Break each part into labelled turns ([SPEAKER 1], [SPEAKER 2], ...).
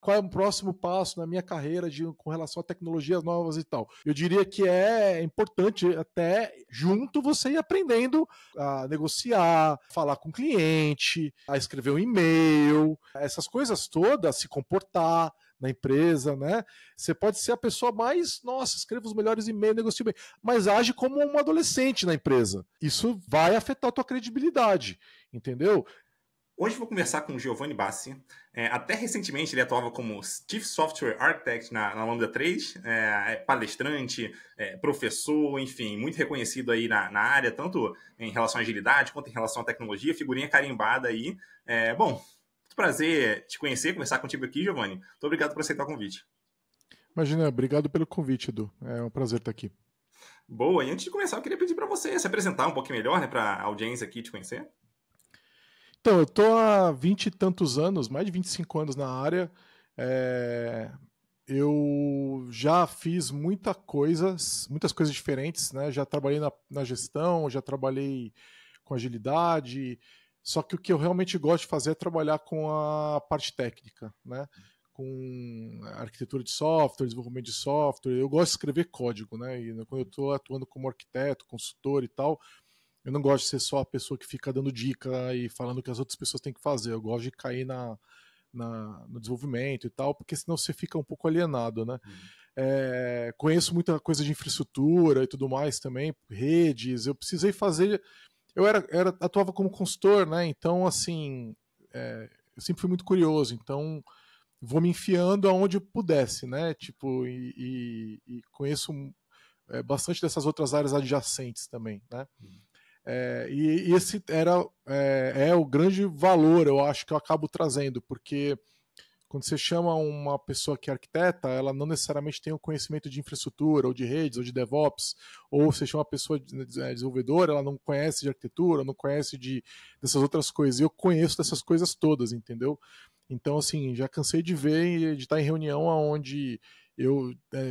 [SPEAKER 1] qual é o próximo passo na minha carreira com relação a tecnologias novas e tal. Eu diria que é importante até junto você ir aprendendo a negociar, falar com o cliente, a escrever um e-mail, essas coisas todas, se comportar na empresa, né? Você pode ser a pessoa mais, nossa, escreva os melhores e-mails, negocie bem, mas age como um adolescente na empresa. Isso vai afetar a tua credibilidade, entendeu?
[SPEAKER 2] Hoje vou conversar com o Giovanni Bassi. Até recentemente ele atuava como Chief Software Architect na Lambda 3, palestrante, professor, enfim, muito reconhecido aí na área, tanto em relação à agilidade quanto em relação à tecnologia, figurinha carimbada aí. Bom, muito prazer te conhecer, conversar contigo aqui, Giovanni. Muito obrigado por aceitar o convite.
[SPEAKER 1] Imagina, obrigado pelo convite, Edu. É um prazer estar aqui.
[SPEAKER 2] Boa, e antes de começar eu queria pedir para você se apresentar um pouquinho melhor, né, para a audiência aqui te conhecer.
[SPEAKER 1] Então, eu tô há 20 e tantos anos, mais de 25 anos na área. Eu já fiz muitas coisas diferentes, né? Já trabalhei na gestão, já trabalhei com agilidade. Só que o que eu realmente gosto de fazer é trabalhar com a parte técnica, né? Com arquitetura de software, desenvolvimento de software. Eu gosto de escrever código, né? E quando eu estou atuando como arquiteto, consultor e tal, eu não gosto de ser só a pessoa que fica dando dica e falando o que as outras pessoas têm que fazer. Eu gosto de cair no desenvolvimento e tal, porque senão você fica um pouco alienado, né? Conheço muita coisa de infraestrutura e tudo mais também, redes. Eu precisei fazer. Eu atuava como consultor, né? Então, assim, eu sempre fui muito curioso. Então, vou me enfiando aonde eu pudesse, né? Tipo, e conheço bastante dessas outras áreas adjacentes também, né? E esse é o grande valor, eu acho, que eu acabo trazendo, porque quando você chama uma pessoa que é arquiteta, ela não necessariamente tem o conhecimento de infraestrutura, ou de redes, ou de DevOps, ou você chama uma pessoa desenvolvedora, ela não conhece de arquitetura, não conhece dessas outras coisas. E eu conheço dessas coisas todas, entendeu? Então, assim, já cansei de ver, de estar em reunião onde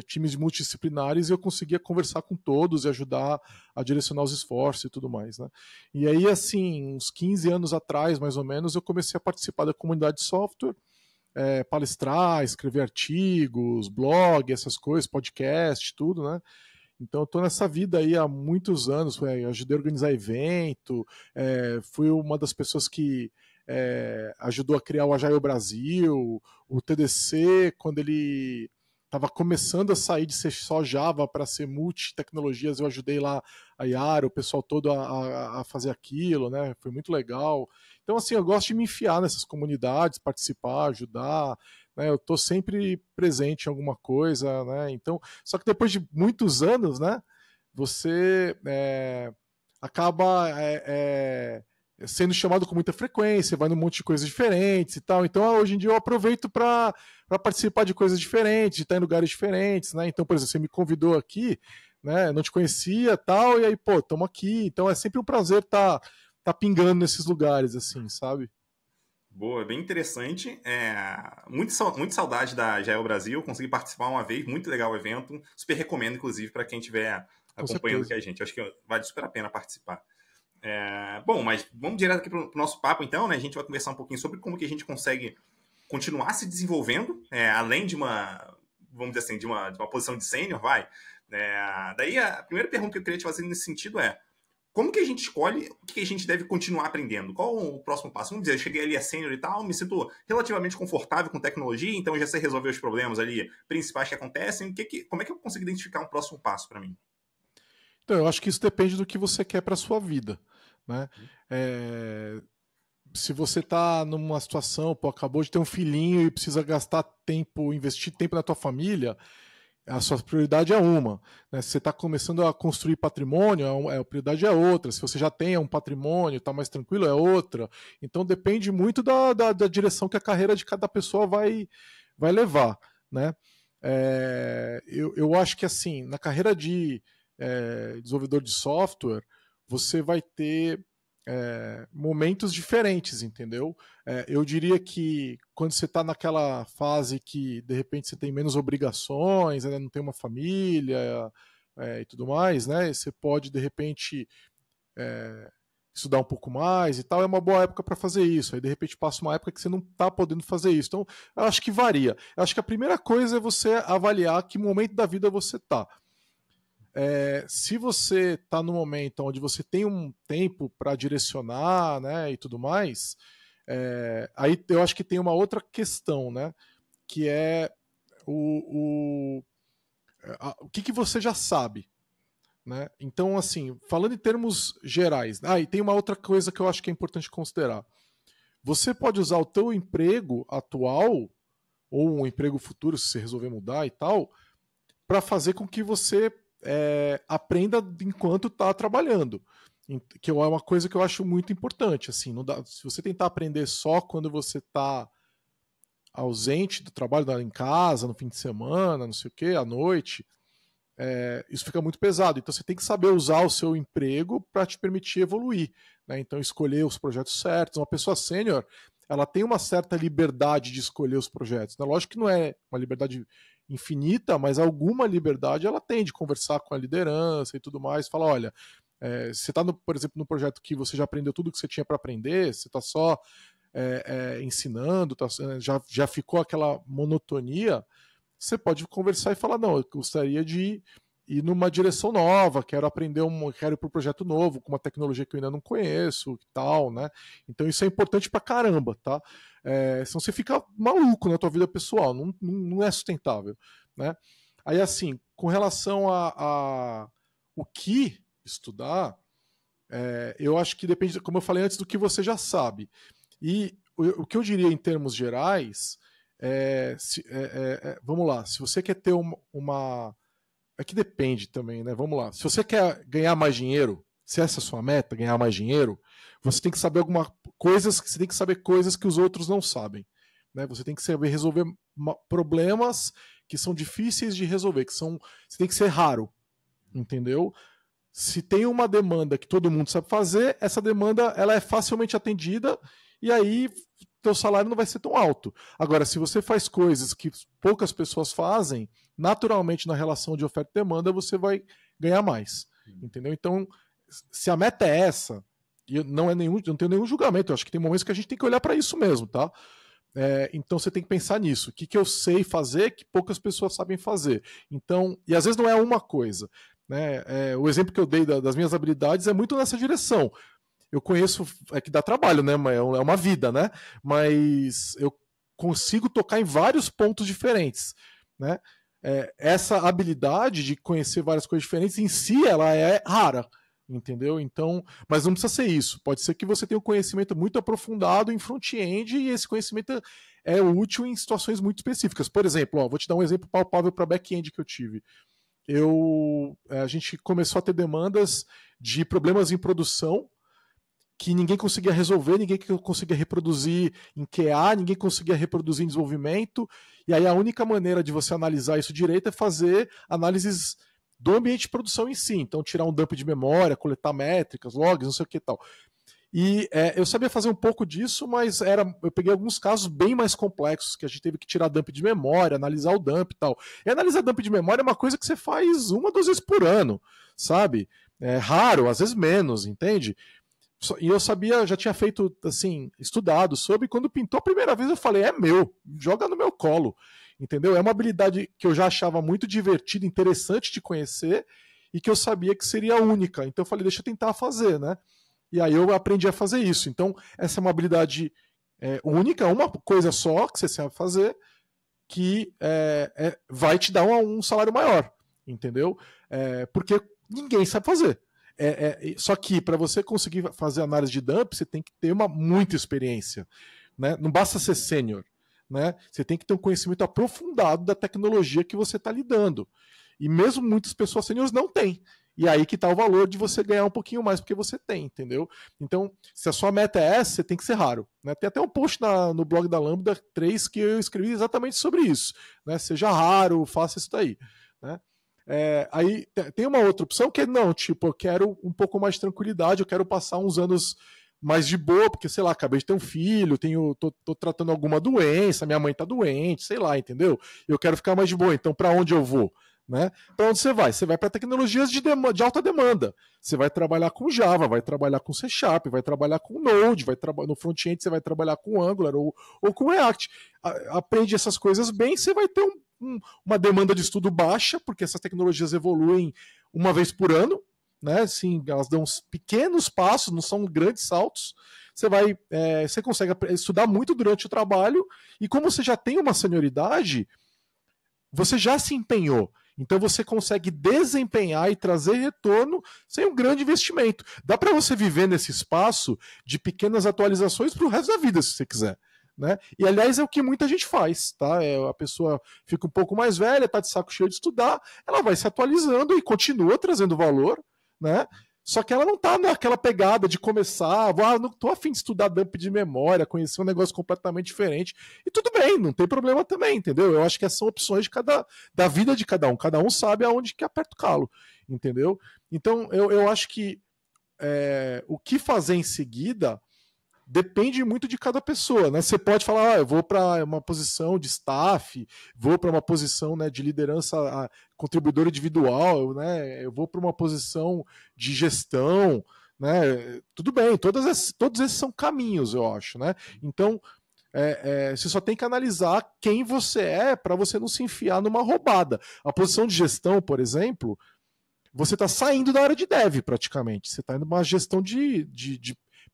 [SPEAKER 1] times multidisciplinares, e eu conseguia conversar com todos e ajudar a direcionar os esforços e tudo mais, né? E aí, assim, uns 15 anos atrás, mais ou menos, eu comecei a participar da comunidade de software, palestrar, escrever artigos, blog, essas coisas, podcast, tudo, né? Então eu tô nessa vida aí há muitos anos, ajudei a organizar evento, fui uma das pessoas que ajudou a criar o Agile Brasil, o TDC, quando ele estava começando a sair de ser só Java para ser multi-tecnologias, eu ajudei lá a Yara, o pessoal todo a fazer aquilo, né? Foi muito legal. Então, assim, eu gosto de me enfiar nessas comunidades, participar, ajudar, né? Eu estou sempre presente em alguma coisa, né? Então, só que depois de muitos anos, né? Você acaba sendo chamado com muita frequência, vai num monte de coisas diferentes e tal. Então, hoje em dia eu aproveito para participar de coisas diferentes, de estar em lugares diferentes, né? Então, por exemplo, você me convidou aqui, né? Não te conhecia, tal, e aí, pô, estamos aqui. Então, é sempre um prazer tá pingando nesses lugares, assim, sabe?
[SPEAKER 2] Boa, bem interessante. Muito saudade da Agile Brasil. Consegui participar uma vez, muito legal o evento. Super recomendo, inclusive, para quem estiver acompanhando aqui a gente. Acho que vale super a pena participar. Bom, mas vamos direto aqui para o nosso papo, então, né? A gente vai conversar um pouquinho sobre como que a gente consegue continuar se desenvolvendo, além de vamos dizer assim, de uma posição de sênior, vai. Daí, a primeira pergunta que eu queria te fazer nesse sentido é: como que a gente escolhe o que a gente deve continuar aprendendo? Qual o próximo passo? Vamos dizer, eu cheguei ali a sênior e tal, me sinto relativamente confortável com tecnologia, então eu já sei resolver os problemas ali principais que acontecem. Como é que eu consigo identificar um próximo passo para mim?
[SPEAKER 1] Então, eu acho que isso depende do que você quer para sua vida, né? Se você está numa situação, pô, acabou de ter um filhinho e precisa gastar tempo, investir tempo na tua família, a sua prioridade é uma. Né? Se você está começando a construir patrimônio, a prioridade é outra. Se você já tem um patrimônio, está mais tranquilo, é outra. Então depende muito da direção que a carreira de cada pessoa vai levar. Né? Eu acho que assim, na carreira de desenvolvedor de software, você vai ter momentos diferentes, entendeu? Eu diria que quando você está naquela fase que de repente você tem menos obrigações, né, não tem uma família e tudo mais, né? Você pode de repente estudar um pouco mais e tal, é uma boa época para fazer isso. Aí, de repente, passa uma época que você não está podendo fazer isso. Então, eu acho que varia. Eu acho que a primeira coisa é você avaliar que momento da vida você está. Se você está no momento onde você tem um tempo para direcionar, né, e tudo mais, aí eu acho que tem uma outra questão, né, que é o que você já sabe. Né? Então, assim, falando em termos gerais, e tem uma outra coisa que eu acho que é importante considerar. Você pode usar o teu emprego atual, ou um emprego futuro, se você resolver mudar e tal, para fazer com que você aprenda enquanto está trabalhando. Que é uma coisa que eu acho muito importante. Assim, não dá, se você tentar aprender só quando você está ausente do trabalho, em casa, no fim de semana, não sei o quê, à noite, isso fica muito pesado. Então você tem que saber usar o seu emprego para te permitir evoluir. Né? Então escolher os projetos certos. Uma pessoa sênior, ela tem uma certa liberdade de escolher os projetos. Né? Lógico que não é uma liberdade infinita, mas alguma liberdade ela tem de conversar com a liderança e tudo mais. Falar, olha, você está, por exemplo, no projeto que você já aprendeu tudo que você tinha para aprender, você está só ensinando, já ficou aquela monotonia, você pode conversar e falar, não, eu gostaria de ir numa direção nova, quero quero ir para um projeto novo, com uma tecnologia que eu ainda não conheço e tal, né? Então isso é importante pra caramba, tá? Senão você fica maluco na tua vida pessoal, não é sustentável, né? Aí assim, com relação a o que estudar, eu acho que depende, como eu falei antes, do que você já sabe. E o que eu diria em termos gerais vamos lá, se você quer ter uma é que depende também, né? Vamos lá. Se você quer ganhar mais dinheiro, se essa é a sua meta, ganhar mais dinheiro, você tem que saber você tem que saber coisas que os outros não sabem. Né? Você tem que saber resolver problemas que são difíceis de resolver, você tem que ser raro. Entendeu? Se tem uma demanda que todo mundo sabe fazer, essa demanda ela é facilmente atendida e aí teu salário não vai ser tão alto. Agora, se você faz coisas que poucas pessoas fazem, naturalmente na relação de oferta e demanda você vai ganhar mais. Entendeu? Então, se a meta é essa, e não tenho nenhum julgamento, eu acho que tem momentos que a gente tem que olhar para isso mesmo, tá? Então você tem que pensar nisso. O que eu sei fazer que poucas pessoas sabem fazer. Então, e às vezes não é uma coisa. Né? O exemplo que eu dei das minhas habilidades é muito nessa direção. Eu conheço, que dá trabalho, né? É uma vida, né? Mas eu consigo tocar em vários pontos diferentes, né? Essa habilidade de conhecer várias coisas diferentes em si, ela é rara, entendeu? Então, mas não precisa ser isso. Pode ser que você tenha um conhecimento muito aprofundado em front-end e esse conhecimento é útil em situações muito específicas. Por exemplo, vou te dar um exemplo palpável para back-end que eu tive. A gente começou a ter demandas de problemas em produção que ninguém conseguia resolver, ninguém conseguia reproduzir em QA, ninguém conseguia reproduzir em desenvolvimento, e aí a única maneira de você analisar isso direito é fazer análises do ambiente de produção em si, então tirar um dump de memória, coletar métricas, logs, não sei o que e tal. E eu sabia fazer um pouco disso, mas eu peguei alguns casos bem mais complexos, que a gente teve que tirar dump de memória, analisar o dump e tal. E analisar dump de memória é uma coisa que você faz 1 ou 2 vezes por ano, sabe? É raro, às vezes menos, entende? E eu sabia, já tinha feito, assim, estudado sobre, quando pintou a primeira vez eu falei, é meu, joga no meu colo, entendeu? É uma habilidade que eu já achava muito divertida, interessante de conhecer, e que eu sabia que seria única, então eu falei, deixa eu tentar fazer, né? E aí eu aprendi a fazer isso, então essa é uma habilidade única, uma coisa só que você sabe fazer, que vai te dar um salário maior, entendeu? Porque ninguém sabe fazer. Só que para você conseguir fazer análise de dump, você tem que ter muita experiência. Né? Não basta ser sênior. Né? Você tem que ter um conhecimento aprofundado da tecnologia que você está lidando. E mesmo muitas pessoas sêniores não têm. E aí que está o valor de você ganhar um pouquinho mais porque você tem, entendeu? Então, se a sua meta é essa, você tem que ser raro. Né? Tem até um post no blog da Lambda 3 que eu escrevi exatamente sobre isso. Né? Seja raro, faça isso daí. Né? Aí tem uma outra opção que é, não, tipo, eu quero um pouco mais de tranquilidade, eu quero passar uns anos mais de boa, porque, sei lá, acabei de ter um filho, tô tratando alguma doença, minha mãe tá doente, sei lá, entendeu? Eu quero ficar mais de boa, então para onde eu vou? Né? Para onde você vai? Você vai para tecnologias de alta demanda. Você vai trabalhar com Java, vai trabalhar com C Sharp, vai trabalhar com Node, no front-end você vai trabalhar com Angular ou com React. Aprende essas coisas bem, você vai ter uma demanda de estudo baixa, porque essas tecnologias evoluem uma vez por ano, né? Assim, elas dão uns pequenos passos, não são grandes saltos. Você consegue estudar muito durante o trabalho, e como você já tem uma senioridade, você já se empenhou. Então você consegue desempenhar e trazer retorno sem um grande investimento. Dá para você viver nesse espaço de pequenas atualizações para o resto da vida, se você quiser. Né? E aliás é o que muita gente faz, tá? A pessoa fica um pouco mais velha, está de saco cheio de estudar, ela vai se atualizando e continua trazendo valor, né? Só que ela não está naquela pegada de começar, não estou afim de estudar dump de memória, conhecer um negócio completamente diferente. E tudo bem, não tem problema também, entendeu? Eu acho que são opções da vida de cada um. Cada um sabe aonde que aperta o calo, entendeu? Então, eu acho que o que fazer em seguida depende muito de cada pessoa, né? Você pode falar, eu vou para uma posição de staff, vou para uma posição, né, de liderança contribuidor individual, né? Eu vou para uma posição de gestão, né? Tudo bem, todos esses são caminhos, eu acho, né? Então, você só tem que analisar quem você é para você não se enfiar numa roubada. A posição de gestão, por exemplo, você está saindo da área de dev praticamente. Você está indo numa gestão de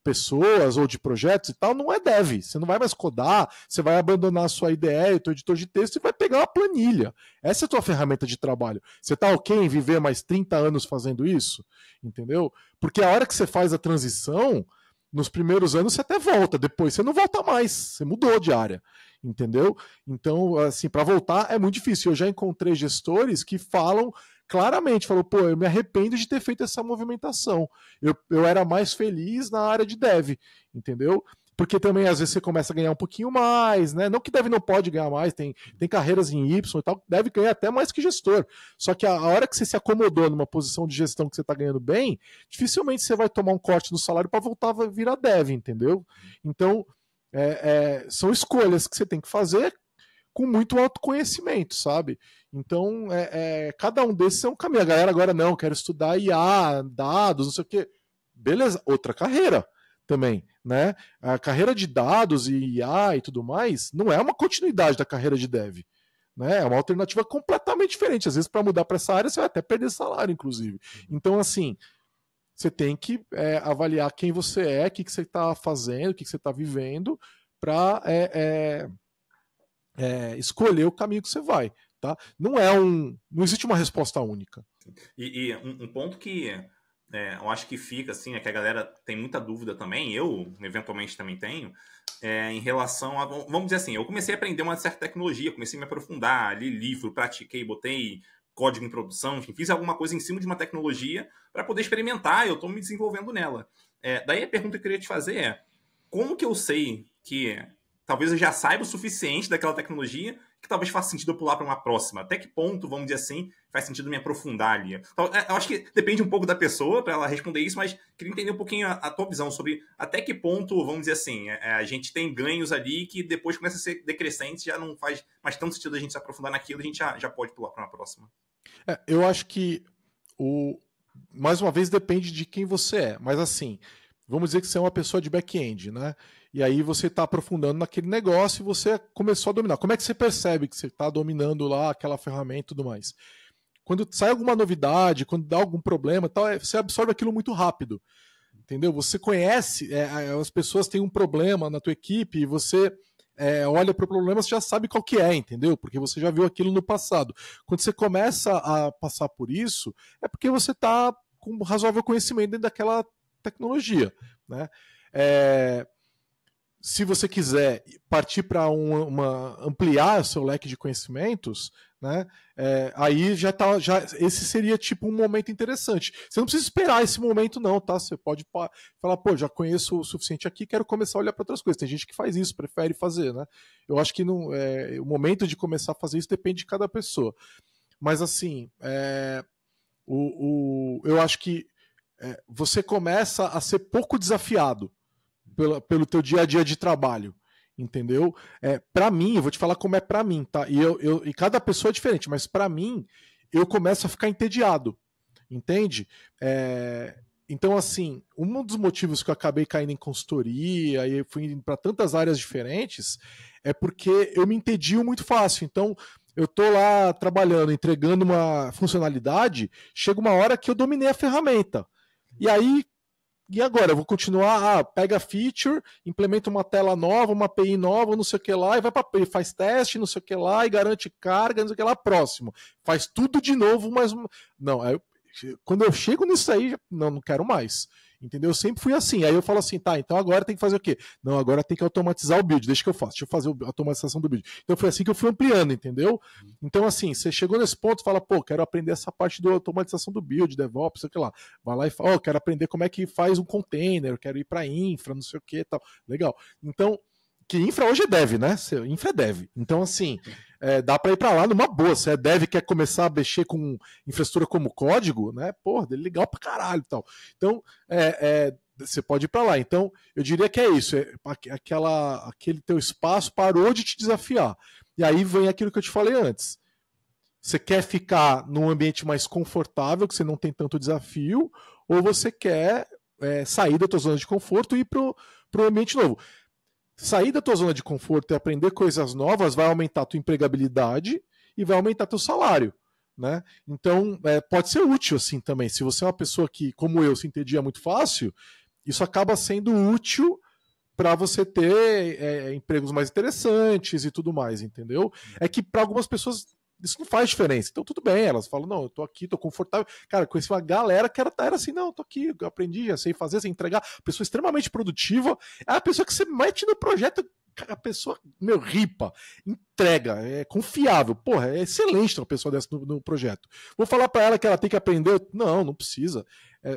[SPEAKER 1] pessoas ou de projetos e tal, não é dev. Você não vai mais codar, você vai abandonar a sua IDE, o teu editor de texto e vai pegar uma planilha. Essa é a tua ferramenta de trabalho. Você está ok em viver mais 30 anos fazendo isso? Entendeu? Porque a hora que você faz a transição, nos primeiros anos você até volta, depois você não volta mais, você mudou de área. Entendeu? Então, assim, para voltar é muito difícil. Eu já encontrei gestores que falam claramente, pô, eu me arrependo de ter feito essa movimentação. Eu era mais feliz na área de dev, entendeu? Porque também às vezes você começa a ganhar um pouquinho mais, né? Não que dev não pode ganhar mais, tem carreiras em Y e tal, deve ganhar até mais que gestor. Só que a hora que você se acomodou numa posição de gestão que você está ganhando bem, dificilmente você vai tomar um corte no salário para voltar a virar dev, entendeu? Então, são escolhas que você tem que fazer com muito autoconhecimento, sabe? Então, cada um desses é um caminho. A galera agora, não, quero estudar IA, dados, não sei o quê. Beleza, outra carreira também, né? A carreira de dados e IA e tudo mais não é uma continuidade da carreira de dev. Né? É uma alternativa completamente diferente. Às vezes, para mudar para essa área, você vai até perder salário, inclusive. Então, assim, você tem que avaliar quem você é, o que você está fazendo, o que você está vivendo, para escolher o caminho que você vai. Tá? Não existe uma resposta única.
[SPEAKER 2] E um ponto que eu acho que fica assim, é que a galera tem muita dúvida também, eu eventualmente também tenho, em relação a, vamos dizer assim, eu comecei a aprender uma certa tecnologia, comecei a me aprofundar, li livro, pratiquei, botei código em produção, enfim, fiz alguma coisa em cima de uma tecnologia para poder experimentar, eu estou me desenvolvendo nela. Daí a pergunta que eu queria te fazer é, como que eu sei que talvez eu já saiba o suficiente daquela tecnologia que talvez faça sentido eu pular para uma próxima? Até que ponto, vamos dizer assim, faz sentido me aprofundar ali? Então, eu acho que depende um pouco da pessoa para ela responder isso, mas queria entender um pouquinho a tua visão sobre até que ponto, vamos dizer assim, a gente tem ganhos ali que depois começa a ser decrescente, já não faz mais tanto sentido a gente se aprofundar naquilo, a gente já pode pular para uma próxima.
[SPEAKER 1] Eu acho que, mais uma vez, depende de quem você é. Mas assim, vamos dizer que você é uma pessoa de back-end, né? E aí você está aprofundando naquele negócio e você começou a dominar. Como é que você percebe que você está dominando lá aquela ferramenta e tudo mais? Quando sai alguma novidade, quando dá algum problema, tal, você absorve aquilo muito rápido. Entendeu? Você conhece, as pessoas têm um problema na tua equipe e você olha para o problema, você já sabe qual que é, entendeu? Porque você já viu aquilo no passado. Quando você começa a passar por isso, é porque você está com razoável conhecimento dentro daquela tecnologia, né? Se você quiser partir para ampliar o seu leque de conhecimentos, né, aí esse seria tipo um momento interessante. Você não precisa esperar esse momento não, tá? Você pode falar, pô, já conheço o suficiente aqui, quero começar a olhar para outras coisas. Tem gente que faz isso, prefere fazer, né? Eu acho que o momento de começar a fazer isso depende de cada pessoa. Mas assim, eu acho que você começa a ser pouco desafiado pelo teu dia a dia de trabalho, entendeu? Para mim, eu vou te falar como é para mim, tá? E cada pessoa é diferente, mas para mim, eu começo a ficar entediado, entende? Então, assim, um dos motivos que eu acabei caindo em consultoria e fui para tantas áreas diferentes é porque eu me entedio muito fácil. Então, eu tô lá trabalhando, entregando uma funcionalidade, chega uma hora que eu dominei a ferramenta. E aí, e agora? Eu vou continuar, pega a feature, implementa uma tela nova, uma API nova, não sei o que lá, e vai para faz teste, não sei o que lá, e garante carga, não sei o que lá, próximo. Faz tudo de novo, mas... Não, quando eu chego nisso aí, não quero mais. Entendeu? Eu sempre fui assim. Aí eu falo assim, tá, então agora tem que fazer o quê? Não, agora tem que automatizar o build. Deixa que eu faço. Deixa eu fazer a automatização do build. Então foi assim que eu fui ampliando, entendeu? Então, assim, você chegou nesse ponto, fala, pô, quero aprender essa parte da automatização do build, DevOps, sei lá. Vai lá e fala, quero aprender como é que faz um container, quero ir para infra, não sei o que e tal. Legal. Então, que infra hoje é dev, né? Infra é dev. Então, assim, dá para ir para lá numa boa. Se é dev quer começar a mexer com infraestrutura como código, né? Porra, dele legal pra caralho e tal. Então, você pode ir para lá. Então, eu diria que é isso. Aquele teu espaço parou de te desafiar. E aí vem aquilo que eu te falei antes. Você quer ficar num ambiente mais confortável, que você não tem tanto desafio, ou você quer sair da tua zona de conforto e ir pro ambiente novo. Sair da tua zona de conforto e aprender coisas novas vai aumentar a tua empregabilidade e vai aumentar teu salário, né? Então, pode ser útil assim também. Se você é uma pessoa que, como eu, se entendia muito fácil, isso acaba sendo útil para você ter empregos mais interessantes e tudo mais, entendeu? É que para algumas pessoas isso não faz diferença. Então, tudo bem, elas falam, não, eu tô aqui, tô confortável. Cara, conheci uma galera que era assim, não, tô aqui, eu aprendi, já sei fazer, sei entregar. Pessoa extremamente produtiva. É a pessoa que você mete no projeto, a pessoa, ripa, entrega, é confiável. Porra, é excelente uma pessoa dessa no projeto. Vou falar para ela que ela tem que aprender? Não precisa.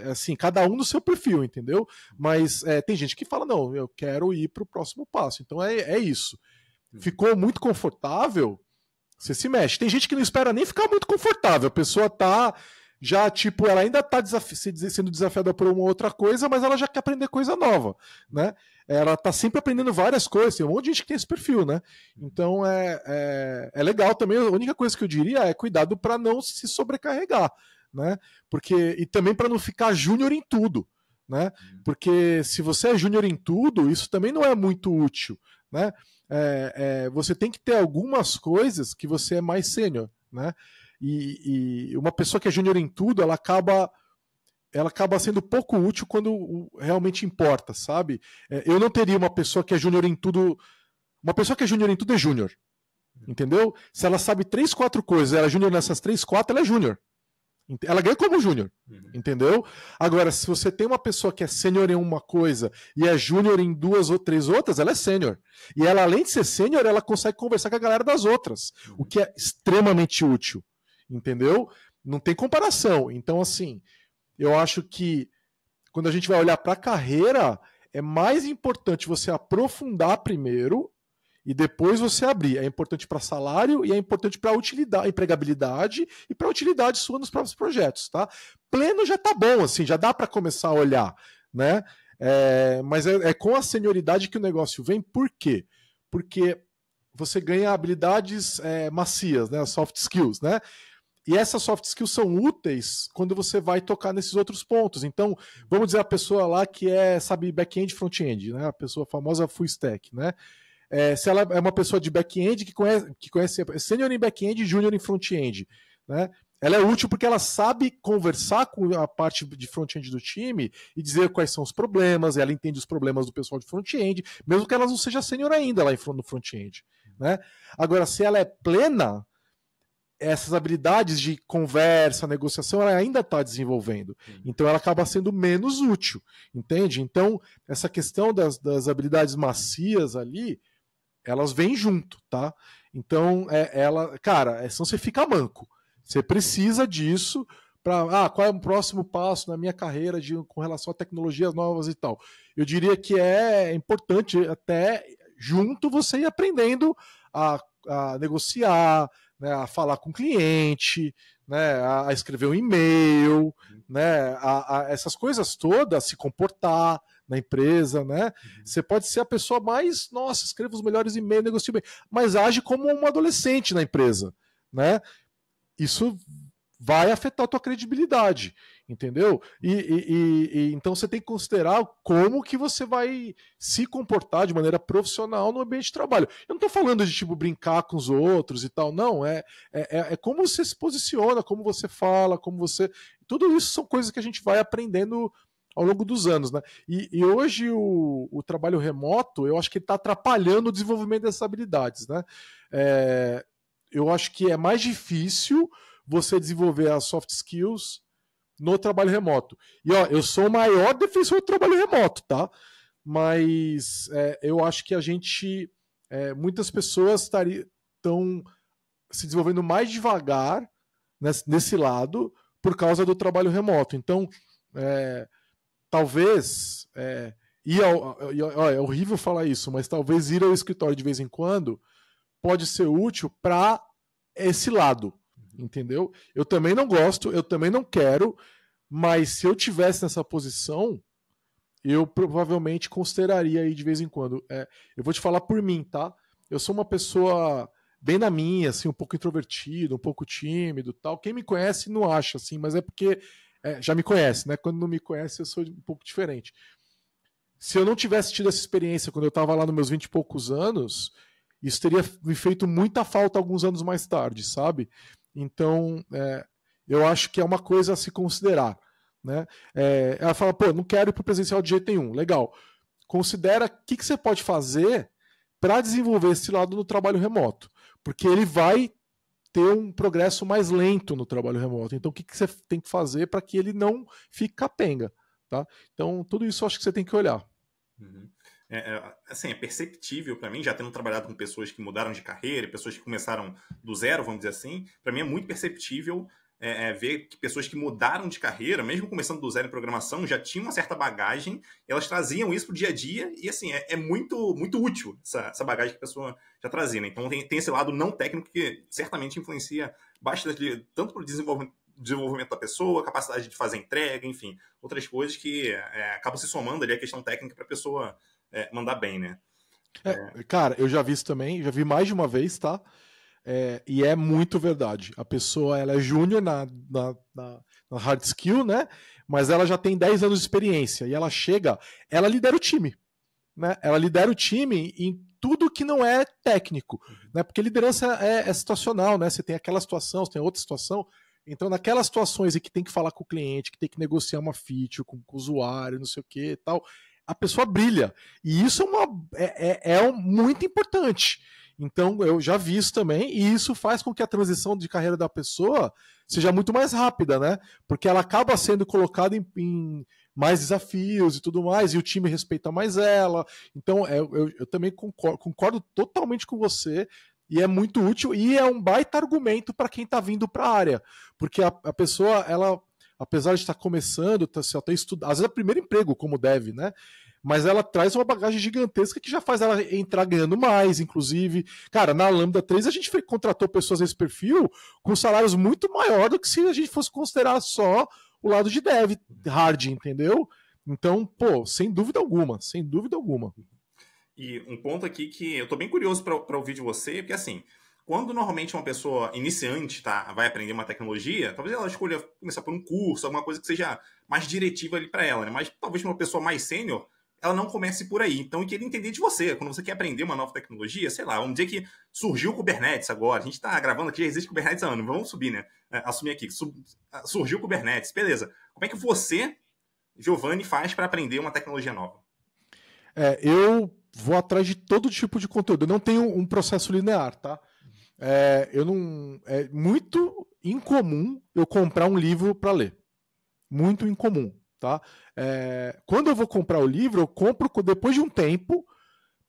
[SPEAKER 1] Assim, cada um no seu perfil, entendeu? Mas tem gente que fala, não, eu quero ir pro próximo passo. Então, é isso. Ficou muito confortável, você se mexe. Tem gente que não espera nem ficar muito confortável. A pessoa tá já, tipo, ela ainda tá sendo desafiada por uma outra coisa, mas ela já quer aprender coisa nova, né? Ela tá sempre aprendendo várias coisas. Tem um monte de gente que tem esse perfil, né? Então é legal também. A única coisa que eu diria é cuidado para não se sobrecarregar, né? E também para não ficar júnior em tudo, né? Porque se você é júnior em tudo, isso também não é muito útil, né? Você tem que ter algumas coisas que você é mais sênior, né? E uma pessoa que é júnior em tudo, ela acaba sendo pouco útil quando realmente importa, sabe? Eu não teria uma pessoa que é júnior em tudo. Uma pessoa que é júnior em tudo é júnior, entendeu? Se ela sabe 3, 4 coisas, ela é júnior nessas 3, 4, ela é júnior. Ela ganha como júnior, entendeu? Agora, se você tem uma pessoa que é sênior em uma coisa e é júnior em 2 ou 3 outras, ela é sênior. E ela, além de ser sênior, ela consegue conversar com a galera das outras, o que é extremamente útil, entendeu? Não tem comparação. Então, assim, eu acho que quando a gente vai olhar para a carreira, é mais importante você aprofundar primeiro e depois você abrir. É importante para salário e é importante para empregabilidade e para utilidade sua nos próprios projetos, tá? Pleno já tá bom, assim, já dá para começar a olhar, né? Mas é com a senioridade que o negócio vem. Por quê? Porque você ganha habilidades macias, né? Soft skills, né? E essas soft skills são úteis quando você vai tocar nesses outros pontos. Então, vamos dizer a pessoa lá que sabe back-end e front-end, né? A pessoa famosa full stack, né? Se ela é uma pessoa de back-end que conhece sênior em back-end e júnior em front-end, né? Ela é útil porque ela sabe conversar com a parte de front-end do time e dizer quais são os problemas, ela entende os problemas do pessoal de front-end, mesmo que ela não seja sênior ainda lá no front-end, né? Agora, se ela é plena, essas habilidades de conversa, negociação, ela ainda está desenvolvendo. Então ela acaba sendo menos útil, entende? Então, essa questão das habilidades macias ali, elas vêm junto, tá? Então, senão você fica manco. Você precisa disso para qual é o próximo passo na minha carreira com relação a tecnologias novas e tal. Eu diria que é importante até junto você ir aprendendo a negociar, né, a falar com o cliente, né, a escrever um e-mail, né, essas coisas todas, se comportar na empresa, né? Você pode ser a pessoa mais, nossa, escreva os melhores e-mails, negocie bem, mas age como um adolescente na empresa, né? Isso vai afetar a tua credibilidade, entendeu? E então você tem que considerar como que você vai se comportar de maneira profissional no ambiente de trabalho. Eu não estou falando de tipo brincar com os outros e tal, não. É como você se posiciona, como você fala, como você. Tudo isso são coisas que a gente vai aprendendo ao longo dos anos, né? E hoje o trabalho remoto, eu acho que ele está atrapalhando o desenvolvimento dessas habilidades, né? Eu acho que é mais difícil você desenvolver as soft skills no trabalho remoto. E ó, eu sou o maior defensor do trabalho remoto, tá? Mas eu acho que a gente, muitas pessoas estão se desenvolvendo mais devagar nesse lado por causa do trabalho remoto. Então, talvez, é horrível falar isso, mas talvez ir ao escritório de vez em quando pode ser útil para esse lado, entendeu? Eu também não gosto, eu também não quero, mas se eu tivesse nessa posição, eu provavelmente consideraria aí de vez em quando. Eu vou te falar por mim, tá? Eu sou uma pessoa bem na minha, assim, um pouco introvertido, um pouco tímido, tal. Quem me conhece não acha assim, mas é porque já me conhece, né? Quando não me conhece, eu sou um pouco diferente. Se eu não tivesse tido essa experiência quando eu estava lá nos meus 20 e poucos anos, isso teria me feito muita falta alguns anos mais tarde, sabe? Então, eu acho que é uma coisa a se considerar, né? Ela fala, pô, não quero ir para o presencial de jeito nenhum. Legal. Considera o que você pode fazer para desenvolver esse lado no trabalho remoto, porque ele vai ter um progresso mais lento no trabalho remoto. Então, o que você tem que fazer para que ele não fique capenga, tá? Então, tudo isso eu acho que você tem que olhar.
[SPEAKER 2] Uhum. Assim, é perceptível para mim, já tendo trabalhado com pessoas que mudaram de carreira, pessoas que começaram do zero, vamos dizer assim, para mim é muito perceptível ver que pessoas que mudaram de carreira, mesmo começando do zero em programação, já tinham uma certa bagagem, elas traziam isso pro dia a dia, e assim, é muito, muito útil essa bagagem que a pessoa já trazia, né? Então tem esse lado não técnico que certamente influencia bastante, tanto pro desenvolvimento da pessoa, capacidade de fazer entrega, enfim, outras coisas que acabam se somando ali a questão técnica para a pessoa mandar bem, né?
[SPEAKER 1] Cara, eu já vi isso também, já vi mais de uma vez, tá? E é muito verdade. A pessoa ela é júnior na hard skill, né? Mas ela já tem 10 anos de experiência e ela chega, ela lidera o time, né? Ela lidera o time em tudo que não é técnico, né? Porque liderança é situacional, né? Você tem aquela situação, você tem outra situação. Então, naquelas situações em que tem que falar com o cliente, que tem que negociar uma feature com o usuário, não sei o que e tal, a pessoa brilha. E isso muito importante. Então, eu já vi isso também, e isso faz com que a transição de carreira da pessoa seja muito mais rápida, né? Porque ela acaba sendo colocada em mais desafios e tudo mais, e o time respeita mais ela. Então, eu também concordo totalmente com você, e é muito útil, e é um baita argumento para quem está vindo para a área. Porque a pessoa, ela, apesar de estar começando, até estudar, às vezes é o primeiro emprego como dev, né? Mas ela traz uma bagagem gigantesca que já faz ela entrar ganhando mais, inclusive. Cara, na Lambda 3 a gente contratou pessoas nesse perfil com salários muito maiores do que se a gente fosse considerar só o lado de dev hard, entendeu? Então, pô, sem dúvida alguma, sem dúvida alguma.
[SPEAKER 2] E um ponto aqui que eu tô bem curioso para ouvir de você, porque assim, quando normalmente uma pessoa iniciante vai aprender uma tecnologia, talvez ela escolha começar por um curso, alguma coisa que seja mais diretiva ali para ela, né? Mas talvez uma pessoa mais sênior, ela não comece por aí. Então, eu queria entender de você, quando você quer aprender uma nova tecnologia, sei lá, vamos dizer que surgiu o Kubernetes agora, a gente está gravando aqui, já existe Kubernetes há anos, vamos subir, né? Assumir aqui, surgiu o Kubernetes, beleza. Como é que você, Giovanni, faz para aprender uma tecnologia nova?
[SPEAKER 1] Eu vou atrás de todo tipo de conteúdo, eu não tenho um processo linear, tá? É muito incomum eu comprar um livro para ler. Muito incomum, tá? Quando eu vou comprar o livro, eu compro depois de um tempo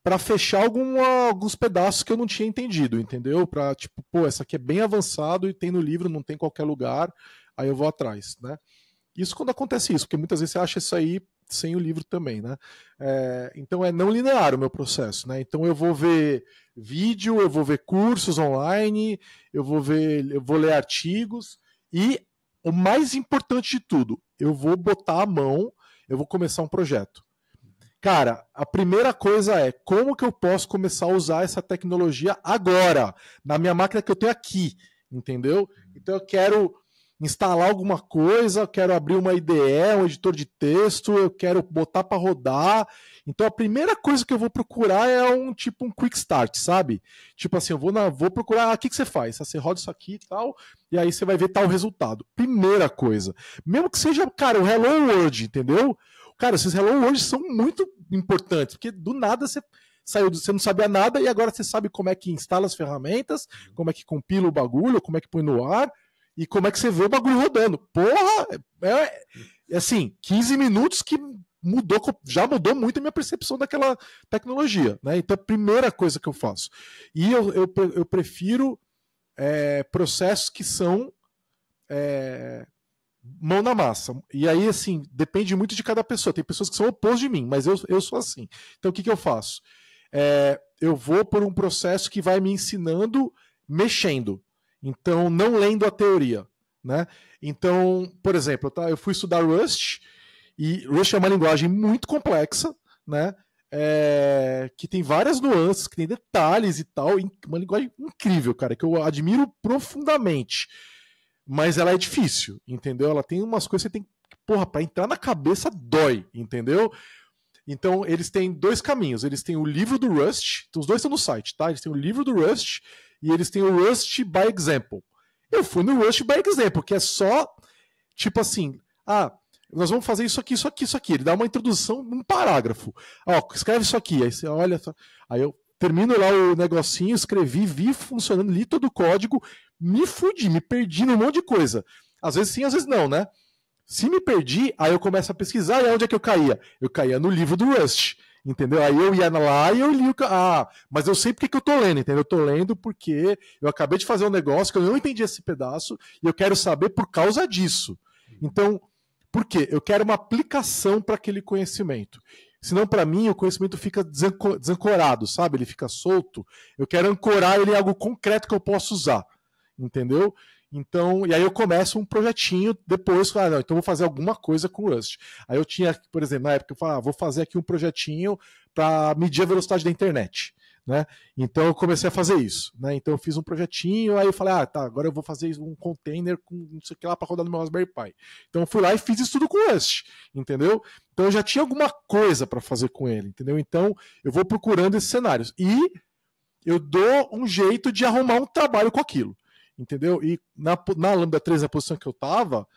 [SPEAKER 1] para fechar alguns pedaços que eu não tinha entendido, entendeu? Para tipo, pô, essa aqui é bem avançado e tem no livro, não tem em qualquer lugar, aí eu vou atrás, né? Isso quando acontece isso, porque muitas vezes você acha isso aí sem o livro também, né? Então é não linear o meu processo, né? Então eu vou ver vídeo, eu vou ver cursos online, eu vou ler artigos e o mais importante de tudo, eu vou botar a mão, eu vou começar um projeto. Cara, a primeira coisa é como que eu posso começar a usar essa tecnologia agora, na minha máquina que eu tenho aqui, entendeu? Então eu quero instalar alguma coisa, eu quero abrir uma IDE, um editor de texto, eu quero botar para rodar. Então a primeira coisa que eu vou procurar é um quick start, sabe? Tipo assim, eu vou procurar, o que você faz? Você roda isso aqui e tal, e aí você vai ver tal resultado. Primeira coisa. Mesmo que seja, cara, o Hello World, entendeu? Cara, esses Hello World são muito importantes, porque do nada você não sabia nada e agora você sabe como é que instala as ferramentas, como é que compila o bagulho, como é que põe no ar e como é que você vê o bagulho rodando. Porra, assim, 15 minutos que já mudou muito a minha percepção daquela tecnologia, né? Então, a primeira coisa que eu faço. E eu prefiro processos que são mão na massa. E aí, assim, depende muito de cada pessoa. Tem pessoas que são opostas de mim, mas eu sou assim. Então, o que eu faço? Eu vou por um processo que vai me ensinando mexendo. Então, não lendo a teoria, né? Então, por exemplo, eu fui estudar Rust, e Rust é uma linguagem muito complexa, né? Que tem várias nuances, que tem detalhes e tal. Uma linguagem incrível, cara, que eu admiro profundamente. Mas ela é difícil, entendeu? Ela tem umas coisas que você tem que, porra, pra entrar na cabeça dói, entendeu? Então, eles têm dois caminhos. Eles têm o livro do Rust, então os dois estão no site, tá? Eles têm o livro do Rust e eles têm o Rust by Example. Eu fui no Rust by Example, que é só, tipo assim, nós vamos fazer isso aqui, isso aqui, isso aqui. Ele dá uma introdução num parágrafo. Escreve isso aqui, aí você olha, aí eu termino lá o negocinho, escrevi, vi funcionando, li todo o código, me fudi, me perdi num monte de coisa. Às vezes sim, às vezes não, né? Se me perdi, aí eu começo a pesquisar, e onde é que eu caía? Eu caía no livro do Rust, entendeu? Aí eu ia lá e eu li mas eu sei porque que eu tô lendo, entendeu? Eu tô lendo porque eu acabei de fazer um negócio que eu não entendi esse pedaço e eu quero saber por causa disso. Então, por quê? Eu quero uma aplicação para aquele conhecimento. Senão, para mim, o conhecimento fica desancorado, sabe? Ele fica solto. Eu quero ancorar ele em algo concreto que eu possa usar, entendeu? Então, e aí eu começo um projetinho depois, então vou fazer alguma coisa com o Rust. Aí eu tinha, por exemplo, na época eu falava, vou fazer aqui um projetinho para medir a velocidade da internet, né? Então eu comecei a fazer isso, né? Então eu fiz um projetinho, aí eu falei, agora eu vou fazer um container com não sei o que lá para rodar no meu Raspberry Pi. Então eu fui lá e fiz isso tudo com o Rust, entendeu? Então eu já tinha alguma coisa para fazer com ele, entendeu? Então eu vou procurando esses cenários e eu dou um jeito de arrumar um trabalho com aquilo. Entendeu? E na Lambda 3, na posição que eu estava,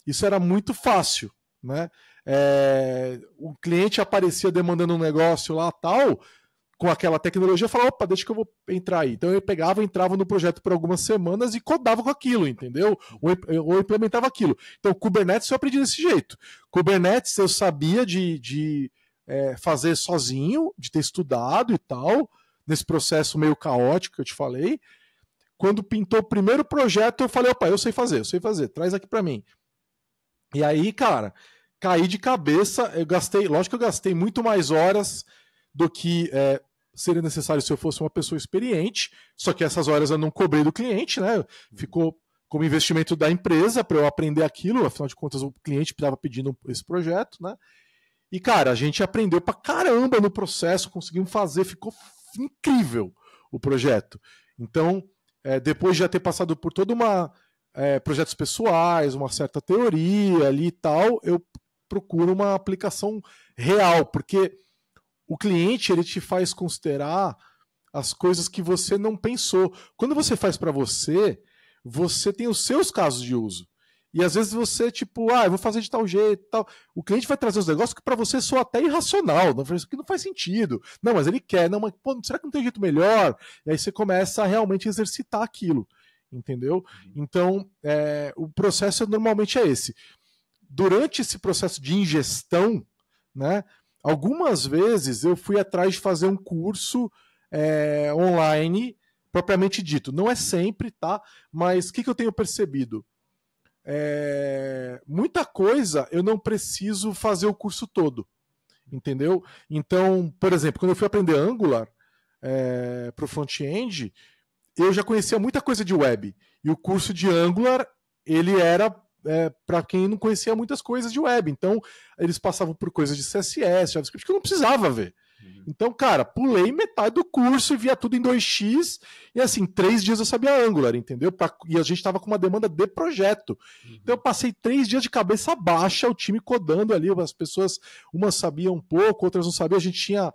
[SPEAKER 1] isso era muito fácil, né? O cliente aparecia demandando um negócio lá tal, com aquela tecnologia, eu falava, opa, deixa que eu vou entrar aí. Então eu pegava, entrava no projeto por algumas semanas e codava com aquilo, entendeu? Ou implementava aquilo. Então Kubernetes eu aprendi desse jeito. Kubernetes eu sabia de fazer sozinho, de ter estudado e tal, nesse processo meio caótico que eu te falei. Quando pintou o primeiro projeto, eu falei, opa, eu sei fazer, traz aqui para mim. E aí, cara, caí de cabeça, lógico que eu gastei muito mais horas do que seria necessário se eu fosse uma pessoa experiente, só que essas horas eu não cobrei do cliente, né? Ficou como investimento da empresa para eu aprender aquilo, afinal de contas o cliente estava pedindo esse projeto, né? E, cara, a gente aprendeu pra caramba no processo, conseguimos fazer, ficou incrível o projeto. Então, depois de já ter passado por toda uma projetos pessoais, uma certa teoria ali e tal, eu procuro uma aplicação real, porque o cliente ele te faz considerar as coisas que você não pensou. Quando você faz para você, você tem os seus casos de uso. E às vezes você, tipo, eu vou fazer de tal jeito e tal. O cliente vai trazer os negócios que para você soa até irracional. Isso aqui não faz sentido. Não, mas ele quer. Não, mas pô, será que não tem jeito melhor? E aí você começa a realmente exercitar aquilo. Entendeu? Então, o processo normalmente é esse. Durante esse processo de ingestão, né, algumas vezes eu fui atrás de fazer um curso online, propriamente dito. Não é sempre, tá? Mas o que eu tenho percebido? Muita coisa eu não preciso fazer o curso todo, entendeu? Então, por exemplo, quando eu fui aprender Angular para o front-end, eu já conhecia muita coisa de web, e o curso de Angular ele era para quem não conhecia muitas coisas de web, então eles passavam por coisas de CSS, JavaScript que eu não precisava ver, Então, cara, pulei metade do curso e via tudo em 2x, e assim, 3 dias eu sabia Angular, entendeu? E a gente tava com uma demanda de projeto. Então eu passei 3 dias de cabeça baixa, o time codando ali, as pessoas, umas sabiam um pouco, outras não sabiam, a gente tinha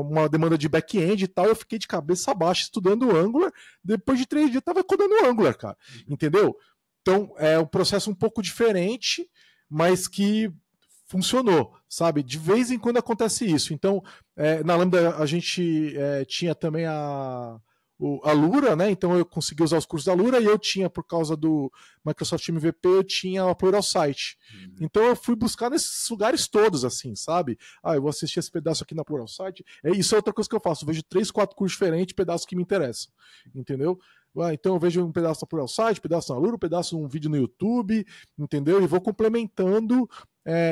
[SPEAKER 1] uma demanda de back-end e tal, eu fiquei de cabeça baixa estudando Angular, depois de 3 dias eu tava codando Angular, cara, entendeu? Então é um processo um pouco diferente, mas que funcionou, sabe? De vez em quando acontece isso. Então, na Lambda a gente tinha também a Lura, né? Então eu consegui usar os cursos da Lura e eu tinha, por causa do Microsoft MVP, eu tinha a Pluralsight. Então eu fui buscar nesses lugares todos, assim, sabe? Eu vou assistir esse pedaço aqui na Pluralsight. Isso é outra coisa que eu faço. Eu vejo 3, 4 cursos diferentes, pedaços que me interessam, entendeu? Então eu vejo um pedaço na Pluralsight, um pedaço na Lura, um pedaço um vídeo no YouTube, entendeu? E vou complementando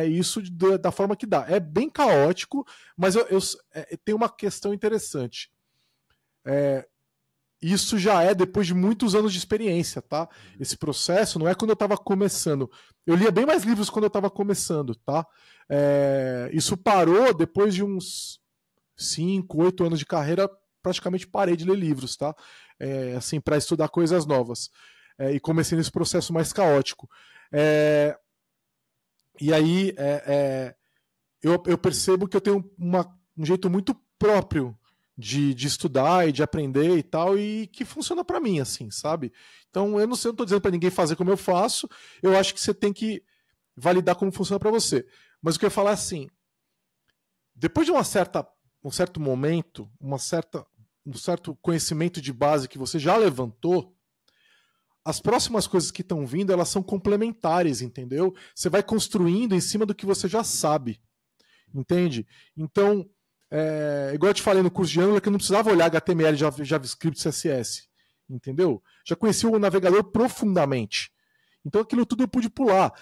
[SPEAKER 1] isso da forma que dá. É bem caótico, mas tem uma questão interessante. Isso já é depois de muitos anos de experiência, tá? Esse processo não é quando eu estava começando. Eu lia bem mais livros quando eu estava começando, tá? Isso parou depois de uns 5, 8 anos de carreira, praticamente parei de ler livros, tá? Assim, para estudar coisas novas. E comecei nesse processo mais caótico. E aí eu percebo que eu tenho um jeito muito próprio de estudar e de aprender e tal, e que funciona para mim, assim, sabe? Então eu não sei, eu não tô dizendo para ninguém fazer como eu faço, eu acho que você tem que validar como funciona para você. Mas o que eu ia falar é assim, depois de um certo momento, um certo conhecimento de base que você já levantou, as próximas coisas que estão vindo, elas são complementares, entendeu? Você vai construindo em cima do que você já sabe, entende? Então, igual eu te falei no curso de Angular, que eu não precisava olhar HTML, JavaScript, CSS, entendeu? Já conheci o navegador profundamente. Então aquilo tudo eu pude pular.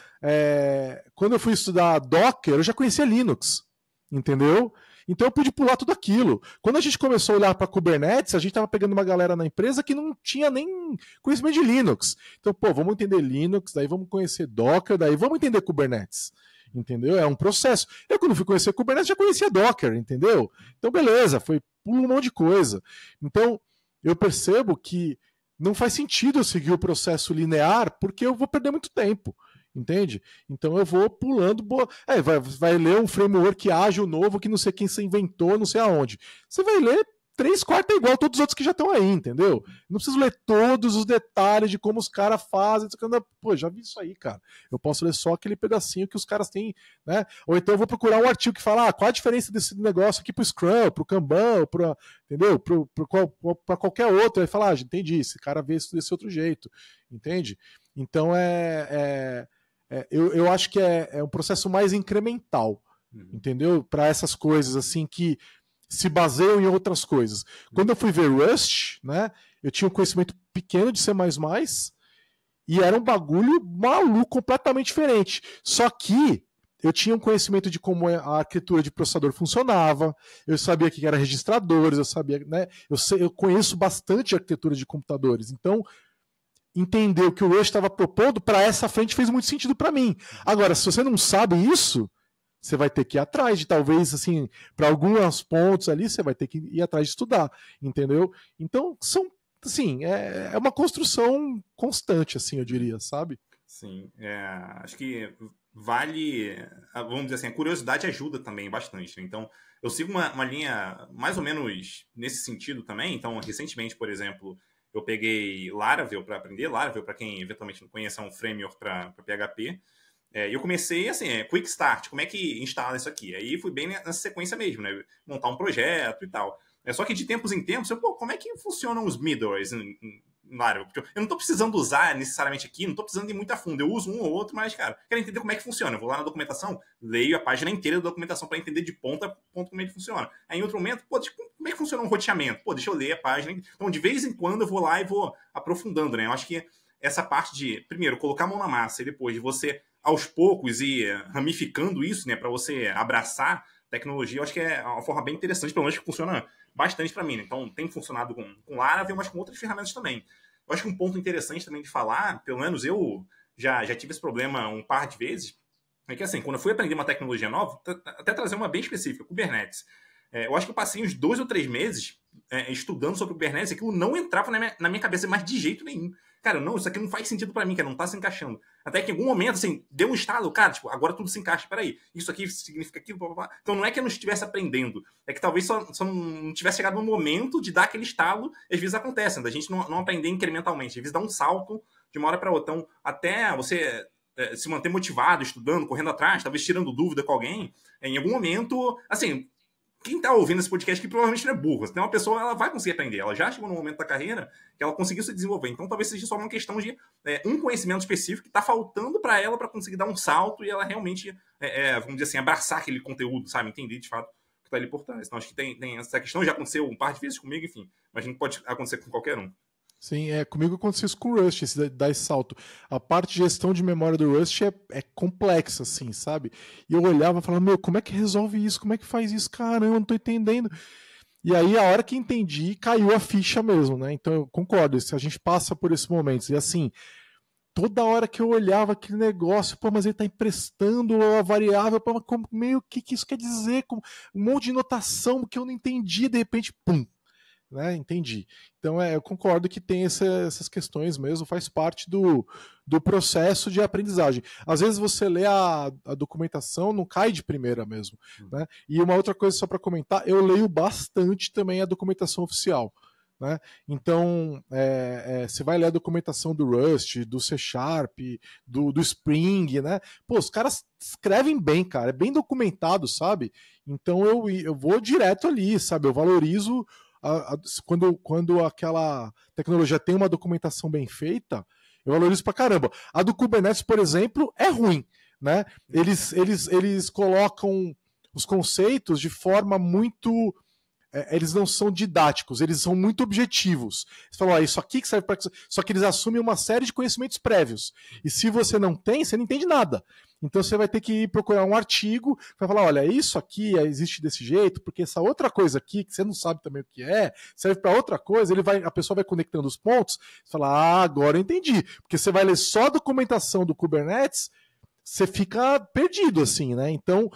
[SPEAKER 1] Quando eu fui estudar Docker, eu já conhecia Linux, entendeu? Então eu pude pular tudo aquilo. Quando a gente começou a olhar para Kubernetes, a gente estava pegando uma galera na empresa que não tinha nem conhecimento de Linux. Então, vamos entender Linux, daí vamos conhecer Docker, daí vamos entender Kubernetes. Entendeu? É um processo. Eu, quando fui conhecer Kubernetes, já conhecia Docker, entendeu? Então, beleza, foi pulo um monte de coisa. Então, eu percebo que não faz sentido eu seguir o processo linear, porque eu vou perder muito tempo. Entende? Então eu vou pulando. Vai ler um framework ágil novo que não sei quem se inventou, não sei aonde. Você vai ler 3/4 igual a todos os outros que já estão aí, entendeu? Não preciso ler todos os detalhes de como os caras fazem. Pô, já vi isso aí, cara. Eu posso ler só aquele pedacinho que os caras têm, né? Ou então eu vou procurar um artigo que fala qual a diferença desse negócio aqui pro Scrum, pro Kanban, entendeu? Para qualquer outro. Aí fala, entendi, esse cara vê isso desse outro jeito, entende? Então eu acho que é um processo mais incremental, entendeu? Para essas coisas assim que se baseiam em outras coisas. Quando eu fui ver Rust, né, eu tinha um conhecimento pequeno de C++, e era um bagulho maluco, completamente diferente. Só que eu tinha um conhecimento de como a arquitetura de processador funcionava, eu sabia o que era registradores, eu sabia, né, eu conheço bastante arquitetura de computadores, então entender o que o Rust estava propondo para essa frente fez muito sentido para mim. Agora, se você não sabe isso, você vai ter que ir atrás de, talvez, assim, para alguns pontos ali, você vai ter que ir atrás de estudar, entendeu? Então, assim, é uma construção constante, assim, eu diria, sabe?
[SPEAKER 2] Sim, acho que vale, vamos dizer assim, a curiosidade ajuda também bastante. Então, eu sigo uma linha mais ou menos nesse sentido também. Então, recentemente, por exemplo, eu peguei Laravel para aprender. Laravel, para quem eventualmente não conhece, é um framework para PHP. E eu comecei assim, quick start, como é que instala isso aqui? Aí fui bem nessa sequência mesmo, né? Montar um projeto e tal. Só que de tempos em tempos, como é que funcionam os middlewares em Laravel? Porque eu não estou precisando usar necessariamente aqui, não estou precisando ir muito a fundo. Eu uso um ou outro, mas, cara, quero entender como é que funciona. Eu vou lá na documentação, leio a página inteira da documentação para entender de ponta a ponta como é que funciona. Aí em outro momento, como é que funciona um roteamento? Deixa eu ler a página. Então, de vez em quando, eu vou lá e vou aprofundando, né? Eu acho que essa parte de, primeiro, colocar a mão na massa e depois de você aos poucos e ramificando isso, né, para você abraçar tecnologia, eu acho que é uma forma bem interessante, pelo menos que funciona bastante para mim, né? Então tem funcionado com Laravel, mas com outras ferramentas também. Eu acho que um ponto interessante também de falar, pelo menos eu já tive esse problema um par de vezes, é que assim, quando eu fui aprender uma tecnologia nova, até trazer uma bem específica, Kubernetes. Eu acho que eu passei uns 2 ou 3 meses estudando sobre Kubernetes, aquilo não entrava na minha cabeça mais de jeito nenhum. Cara, não, isso aqui não faz sentido pra mim, cara, não tá se encaixando. Até que em algum momento, assim, deu um estalo, cara, tipo, agora tudo se encaixa, peraí, isso aqui significa aquilo, blá, blá, blá. Então não é que eu não estivesse aprendendo, é que talvez só não tivesse chegado no momento de dar aquele estalo, e às vezes acontece, da gente não aprender incrementalmente, às vezes dá um salto de uma hora pra outra. Então, até você se manter motivado, estudando, correndo atrás, talvez tirando dúvida com alguém, em algum momento, assim, quem tá ouvindo esse podcast que provavelmente não é burro. Se tem uma pessoa, ela vai conseguir aprender. Ela já chegou no momento da carreira que ela conseguiu se desenvolver. Então, talvez seja só uma questão de um conhecimento específico que tá faltando para ela para conseguir dar um salto e ela realmente, vamos dizer assim, abraçar aquele conteúdo, sabe? Entender, de fato, o que tá ali por trás. Então, acho que tem essa questão. Já aconteceu um par de vezes comigo, enfim. Mas não pode acontecer com qualquer um.
[SPEAKER 1] Sim, comigo aconteceu isso com o Rust, dar esse salto. A parte de gestão de memória do Rust é complexa, assim, sabe? E eu olhava e falava, meu, como é que resolve isso? Como é que faz isso? Caramba, eu não tô entendendo. E aí, a hora que entendi, caiu a ficha mesmo, né? Então, eu concordo, se a gente passa por esses momentos. E assim, toda hora que eu olhava aquele negócio, pô, mas ele tá emprestando a variável, pô, meio, o que isso quer dizer? Um monte de notação que eu não entendi, de repente, pum! Né, entendi. Então eu concordo que tem essas questões mesmo, faz parte do processo de aprendizagem. Às vezes você lê a documentação, não cai de primeira mesmo. Né? E uma outra coisa só para comentar, eu leio bastante também a documentação oficial. Né? Então, você vai ler a documentação do Rust, do C Sharp, do Spring, né? Pô, os caras escrevem bem, cara, é bem documentado, sabe? Então eu vou direto ali, sabe? Eu valorizo quando aquela tecnologia tem uma documentação bem feita, eu valorizo pra caramba. A do Kubernetes, por exemplo, é ruim, né? Eles colocam os conceitos de forma muito... eles não são didáticos, eles são muito objetivos. Eles falam, isso aqui que serve para... Só que eles assumem uma série de conhecimentos prévios. E se você não tem, você não entende nada. Então você vai ter que procurar um artigo, vai falar, olha, isso aqui existe desse jeito, porque essa outra coisa aqui, que você não sabe também o que serve para outra coisa, a pessoa vai conectando os pontos, você fala, agora eu entendi. Porque você vai ler só a documentação do Kubernetes, você fica perdido, assim, né? Então,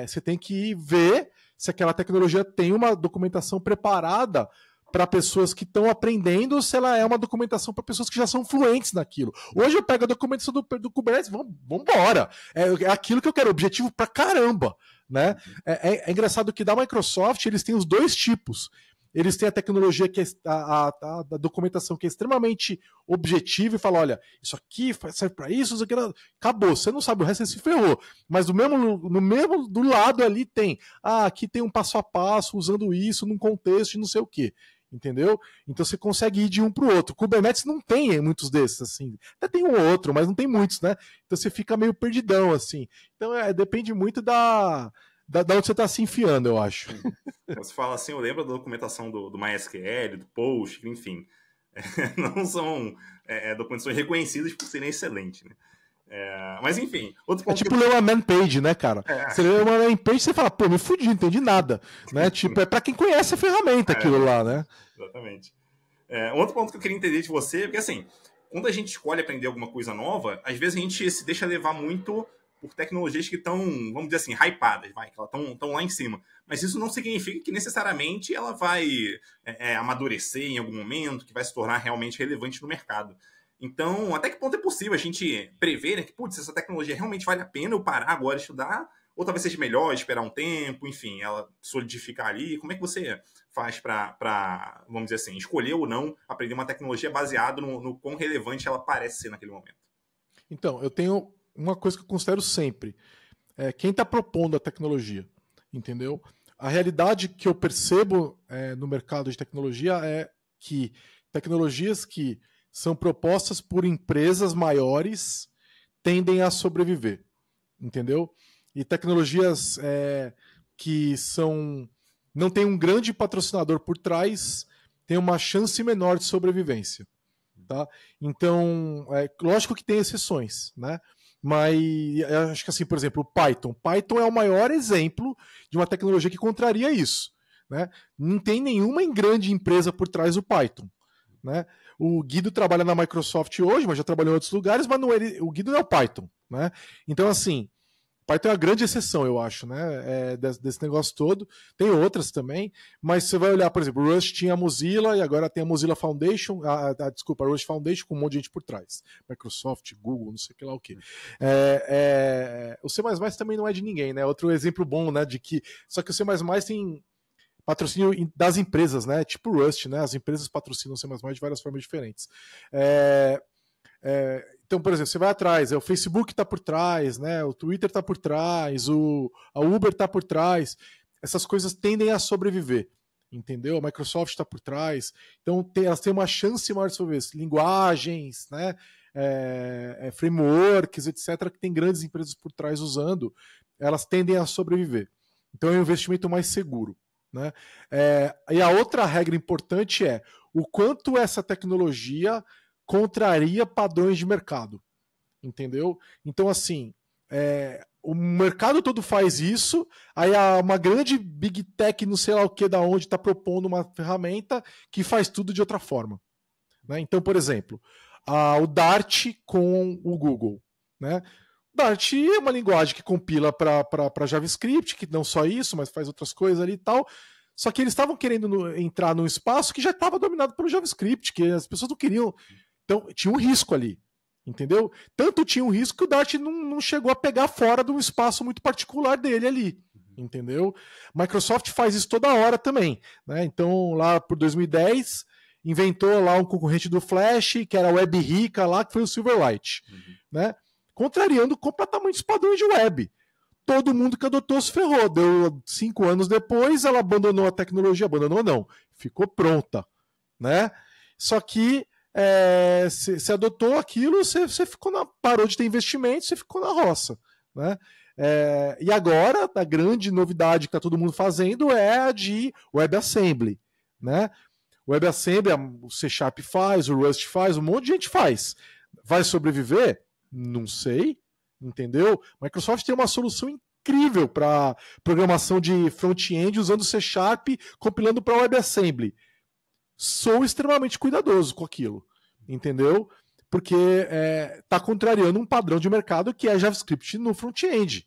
[SPEAKER 1] você tem que ver se aquela tecnologia tem uma documentação preparada para pessoas que estão aprendendo, ou se ela é uma documentação para pessoas que já são fluentes naquilo. Hoje eu pego a documentação do Kubernetes, vamos embora. É aquilo que eu quero, objetivo pra caramba. Né? É engraçado que da Microsoft eles têm os dois tipos. Eles têm a tecnologia que a documentação que é extremamente objetiva e fala, olha, isso aqui serve para isso, isso aqui, acabou, você não sabe o resto, você se ferrou. Mas no mesmo do lado ali tem, aqui tem um passo a passo usando isso num contexto de não sei o quê. Entendeu? Então você consegue ir de um para o outro. Kubernetes não tem muitos desses, assim. Até tem um ou outro, mas não tem muitos, né? Então você fica meio perdidão, assim. Então depende muito da onde você está se enfiando, eu acho.
[SPEAKER 2] Você fala assim, eu lembro da documentação do MySQL, do Post, enfim. Não são documentações reconhecidas por serem excelentes, né? Mas enfim, outro ponto.
[SPEAKER 1] Tipo ler uma man page, né, cara? Você lê uma man page e você fala, pô, me fudi, não entendi nada. Né? Tipo, é pra quem conhece a ferramenta aquilo lá, né?
[SPEAKER 2] Exatamente. Outro ponto que eu queria entender de você, porque assim, quando a gente escolhe aprender alguma coisa nova, às vezes a gente se deixa levar muito por tecnologias que estão, vamos dizer assim, hypadas, que elas estão lá em cima. Mas isso não significa que necessariamente ela vai amadurecer em algum momento, que vai se tornar realmente relevante no mercado. Então, até que ponto é possível a gente prever, né, que, putz, essa tecnologia realmente vale a pena eu parar agora e estudar, ou talvez seja melhor esperar um tempo, enfim, ela solidificar ali. Como é que você faz para, vamos dizer assim, escolher ou não aprender uma tecnologia baseada no quão relevante ela parece ser naquele momento?
[SPEAKER 1] Então, eu tenho uma coisa que eu considero sempre. Quem está propondo a tecnologia, entendeu? A realidade que eu percebo no mercado de tecnologia é que tecnologias que são propostas por empresas maiores tendem a sobreviver, entendeu? E tecnologias que não tem um grande patrocinador por trás têm uma chance menor de sobrevivência. Tá? Então, lógico que tem exceções, né? Mas eu acho que assim, por exemplo, o Python. Python é o maior exemplo de uma tecnologia que contraria isso. Né? Não tem nenhuma grande empresa por trás do Python. Né? O Guido trabalha na Microsoft hoje, mas já trabalhou em outros lugares, mas o Guido não é o Python. Né? Então, assim, Python é uma grande exceção, eu acho, né? Desse negócio todo. Tem outras também, mas você vai olhar, por exemplo, o Rust tinha a Mozilla e agora tem a Mozilla Foundation, desculpa, a Rust Foundation com um monte de gente por trás. Microsoft, Google, não sei o que lá o que. O C++ também não é de ninguém, né? Outro exemplo bom, né? Só que o C++ tem patrocínio das empresas, né? Tipo o Rust, né? As empresas patrocinam o C++ de várias formas diferentes. Então, por exemplo, você vai atrás, o Facebook está por trás, né? O Twitter está por trás, a Uber está por trás. Essas coisas tendem a sobreviver, entendeu? A Microsoft está por trás. Então, elas têm uma chance maior de sobreviver. Linguagens, né? Frameworks, etc., que tem grandes empresas por trás usando, elas tendem a sobreviver. Então, é um investimento mais seguro. Né? E a outra regra importante é o quanto essa tecnologia contraria padrões de mercado, entendeu? Então, assim, o mercado todo faz isso, aí uma grande big tech, não sei lá o que, da onde está propondo uma ferramenta que faz tudo de outra forma. Né? Então, por exemplo, o Dart com o Google, né? Dart é uma linguagem que compila para JavaScript, que não só isso, mas faz outras coisas ali e tal. Só que eles estavam querendo entrar num espaço que já estava dominado pelo JavaScript, que as pessoas não queriam. Então, tinha um risco ali, entendeu? Tanto tinha um risco que o Dart não chegou a pegar fora de um espaço muito particular dele ali, entendeu? Microsoft faz isso toda hora também, né? Então, lá por 2010, inventou lá um concorrente do Flash, que era a Web Rica lá, que foi o Silverlight, né? Contrariando completamente os padrões de web. Todo mundo que adotou se ferrou. Deu 5 anos depois, ela abandonou a tecnologia. Abandonou não, ficou pronta, né? Só que você adotou aquilo, você parou de ter investimento, você ficou na roça, né? E agora, a grande novidade que está todo mundo fazendo é a de WebAssembly, né? O WebAssembly, o C# faz, o Rust faz, um monte de gente faz. Vai sobreviver? Não sei, entendeu? Microsoft tem uma solução incrível para programação de front-end usando C#, compilando para WebAssembly. Sou extremamente cuidadoso com aquilo, entendeu? Porque está contrariando um padrão de mercado que é JavaScript no front-end.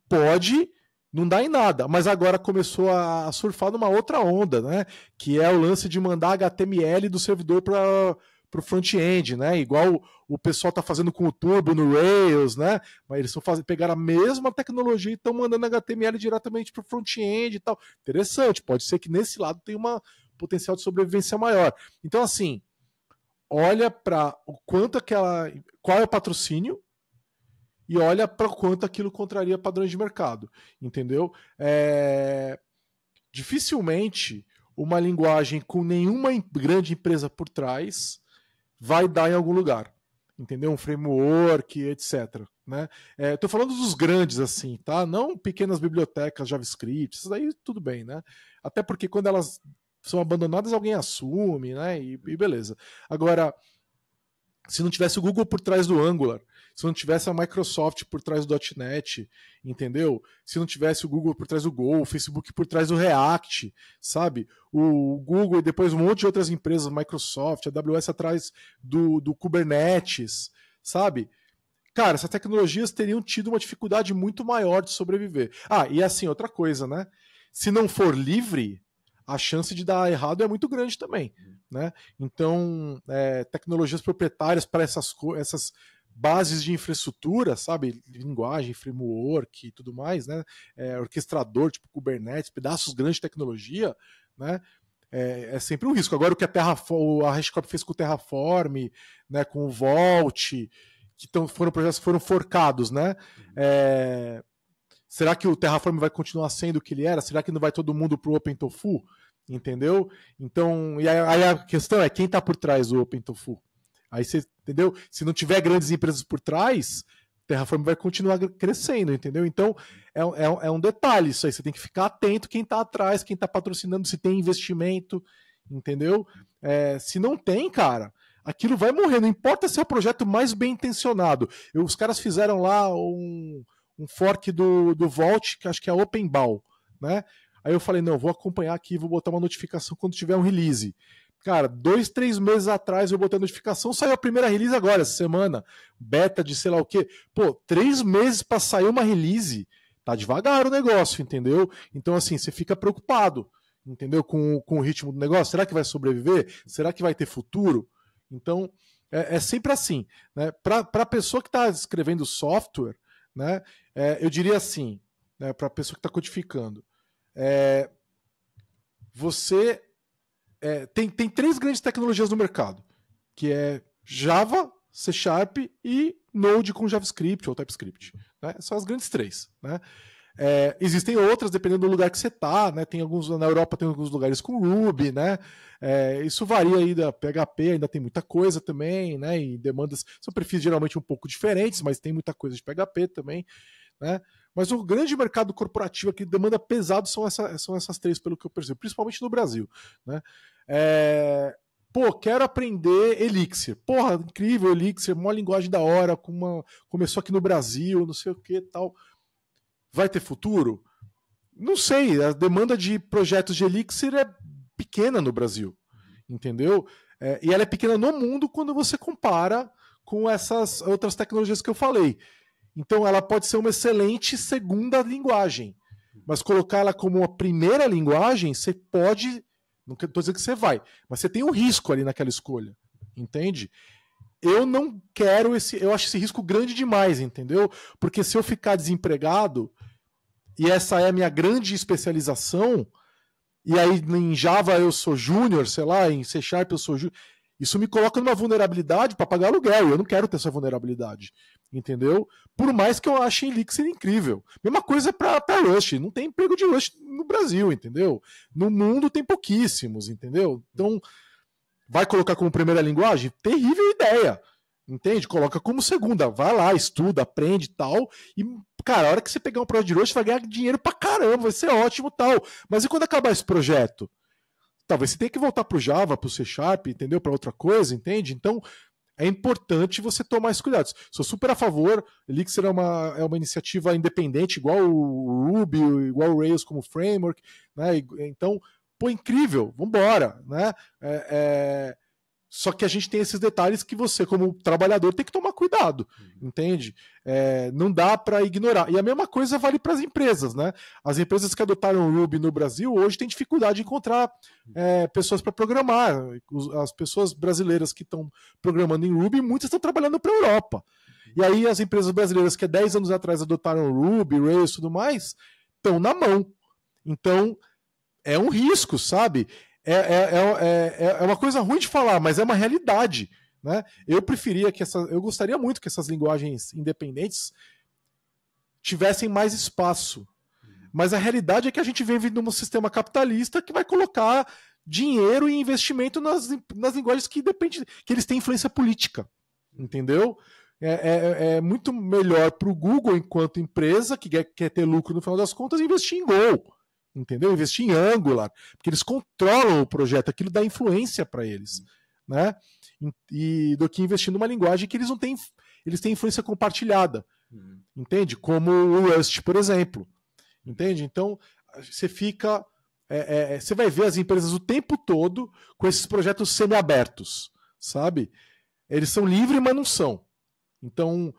[SPEAKER 1] Pode não dar em nada, mas agora começou a surfar numa outra onda, né? Que é o lance de mandar HTML do servidor para o front-end, né? Igual o pessoal está fazendo com o Turbo no Rails, né? Mas eles pegaram a mesma tecnologia e estão mandando HTML diretamente para o front-end e tal. Interessante, pode ser que nesse lado tenha uma potencial de sobrevivência maior. Então, assim, olha para o quanto qual é o patrocínio e olha para o quanto aquilo contraria padrões de mercado, entendeu? Dificilmente uma linguagem com nenhuma grande empresa por trás vai dar em algum lugar, entendeu? Um framework, etc. Né? Tô falando dos grandes, assim, tá? Não pequenas bibliotecas JavaScript, isso daí tudo bem, né? Até porque quando elas são abandonadas, alguém assume, né? E beleza. Agora, se não tivesse o Google por trás do Angular, se não tivesse a Microsoft por trás do .NET, entendeu? Se não tivesse o Google por trás do Go, o Facebook por trás do React, sabe? O Google e depois um monte de outras empresas, Microsoft, a AWS atrás do Kubernetes, sabe? Cara, essas tecnologias teriam tido uma dificuldade muito maior de sobreviver. E assim, outra coisa, né? Se não for livre, a chance de dar errado é muito grande também, né? Então, tecnologias proprietárias para essas bases de infraestrutura, sabe? Linguagem, framework e tudo mais, né? Orquestrador, tipo Kubernetes, pedaços grandes de tecnologia, né? É sempre um risco. Agora, o que a HashiCorp fez com o Terraform, né? Com o Vault, que projetos que foram forcados, né? Será que o Terraform vai continuar sendo o que ele era? Será que não vai todo mundo pro OpenTofu? Entendeu? Então, e aí a questão é quem está por trás do OpenTofu? Aí você, entendeu? Se não tiver grandes empresas por trás, o Terraform vai continuar crescendo, entendeu? Então, é um detalhe isso aí. Você tem que ficar atento quem está atrás, quem está patrocinando, se tem investimento, entendeu? Se não tem, cara, aquilo vai morrer. Não importa se é o projeto mais bem intencionado. Os caras fizeram lá um fork do Vault, que acho que é OpenBAL, né? Aí eu falei, não, vou acompanhar aqui, vou botar uma notificação quando tiver um release. Cara, 2, 3 meses atrás eu botei a notificação, saiu a primeira release agora, essa semana. Beta de sei lá o quê. Pô, 3 meses para sair uma release, tá devagar o negócio, entendeu? Então, assim, você fica preocupado, entendeu? Com o ritmo do negócio. Será que vai sobreviver? Será que vai ter futuro? Então, é sempre assim, né? Para a pessoa que está escrevendo software, né? Eu diria assim, né? Para a pessoa que está codificando, você tem 3 grandes tecnologias no mercado, que é Java, C Sharp e Node com JavaScript ou TypeScript. Né? São as grandes 3. Né? Existem outras, dependendo do lugar que você está. Né? Tem alguns, na Europa tem alguns lugares com Ruby. Né? Isso varia aí da PHP, ainda tem muita coisa também. Né? E demandas são perfis geralmente um pouco diferentes, mas tem muita coisa de PHP também. Né? Mas o grande mercado corporativo que demanda pesado são essas 3, pelo que eu percebo, principalmente no Brasil. Né? Pô, quero aprender Elixir. Porra, incrível, Elixir, uma linguagem da hora, começou aqui no Brasil, não sei o que tal. Vai ter futuro? Não sei, a demanda de projetos de Elixir é pequena no Brasil, entendeu? E ela é pequena no mundo quando você compara com essas outras tecnologias que eu falei. Então ela pode ser uma excelente segunda linguagem, mas colocar ela como uma primeira linguagem, você pode, não estou dizendo que você vai, mas você tem um risco ali naquela escolha, entende? Eu não quero eu acho esse risco grande demais, entendeu? Porque se eu ficar desempregado, e essa é a minha grande especialização, e aí em Java eu sou júnior, sei lá, em C Sharp eu sou júnior, isso me coloca numa vulnerabilidade para pagar aluguel, e eu não quero ter essa vulnerabilidade, entendeu? Por mais que eu ache Elixir incrível. Mesma coisa para Rust, não tem emprego de Rust no Brasil, entendeu? No mundo tem pouquíssimos, entendeu? Então, vai colocar como primeira linguagem? Terrível ideia, entende? Coloca como segunda, vai lá, estuda, aprende e tal, e, cara, a hora que você pegar um projeto de Rust, vai ganhar dinheiro pra caramba, vai ser ótimo e tal. Mas e quando acabar esse projeto? Talvez você tenha que voltar para o Java, para o C Sharp, entendeu? Para outra coisa, entende? Então, é importante você tomar esses cuidados. Sou super a favor. Elixir é uma iniciativa independente, igual o Ruby, igual o Rails como framework. Né? Então, pô, incrível, vambora. Né? Só que a gente tem esses detalhes que você, como trabalhador, tem que tomar cuidado, entende? Não dá para ignorar. E a mesma coisa vale para as empresas, né? As empresas que adotaram o Ruby no Brasil hoje têm dificuldade de encontrar pessoas para programar. As pessoas brasileiras que estão programando em Ruby, muitas estão trabalhando para a Europa. E aí as empresas brasileiras que há 10 anos atrás adotaram o Ruby, Rails e tudo mais, estão na mão. Então, é um risco, sabe? É uma coisa ruim de falar, mas é uma realidade. Né? Eu gostaria muito que essas linguagens independentes tivessem mais espaço. Mas a realidade é que a gente vive num sistema capitalista que vai colocar dinheiro e investimento nas linguagens que eles têm influência política. Entendeu? É muito melhor para o Google, enquanto empresa, que quer ter lucro no final das contas, investir em Go. Entendeu? Investir em Angular, porque eles controlam o projeto, aquilo dá influência para eles, né? E do que investir numa linguagem que eles não têm, eles têm influência compartilhada, entende? Como o Rust, por exemplo, entende? Então você fica, você vai ver as empresas o tempo todo com esses projetos semi-abertos, sabe? Eles são livres, mas não são. Então,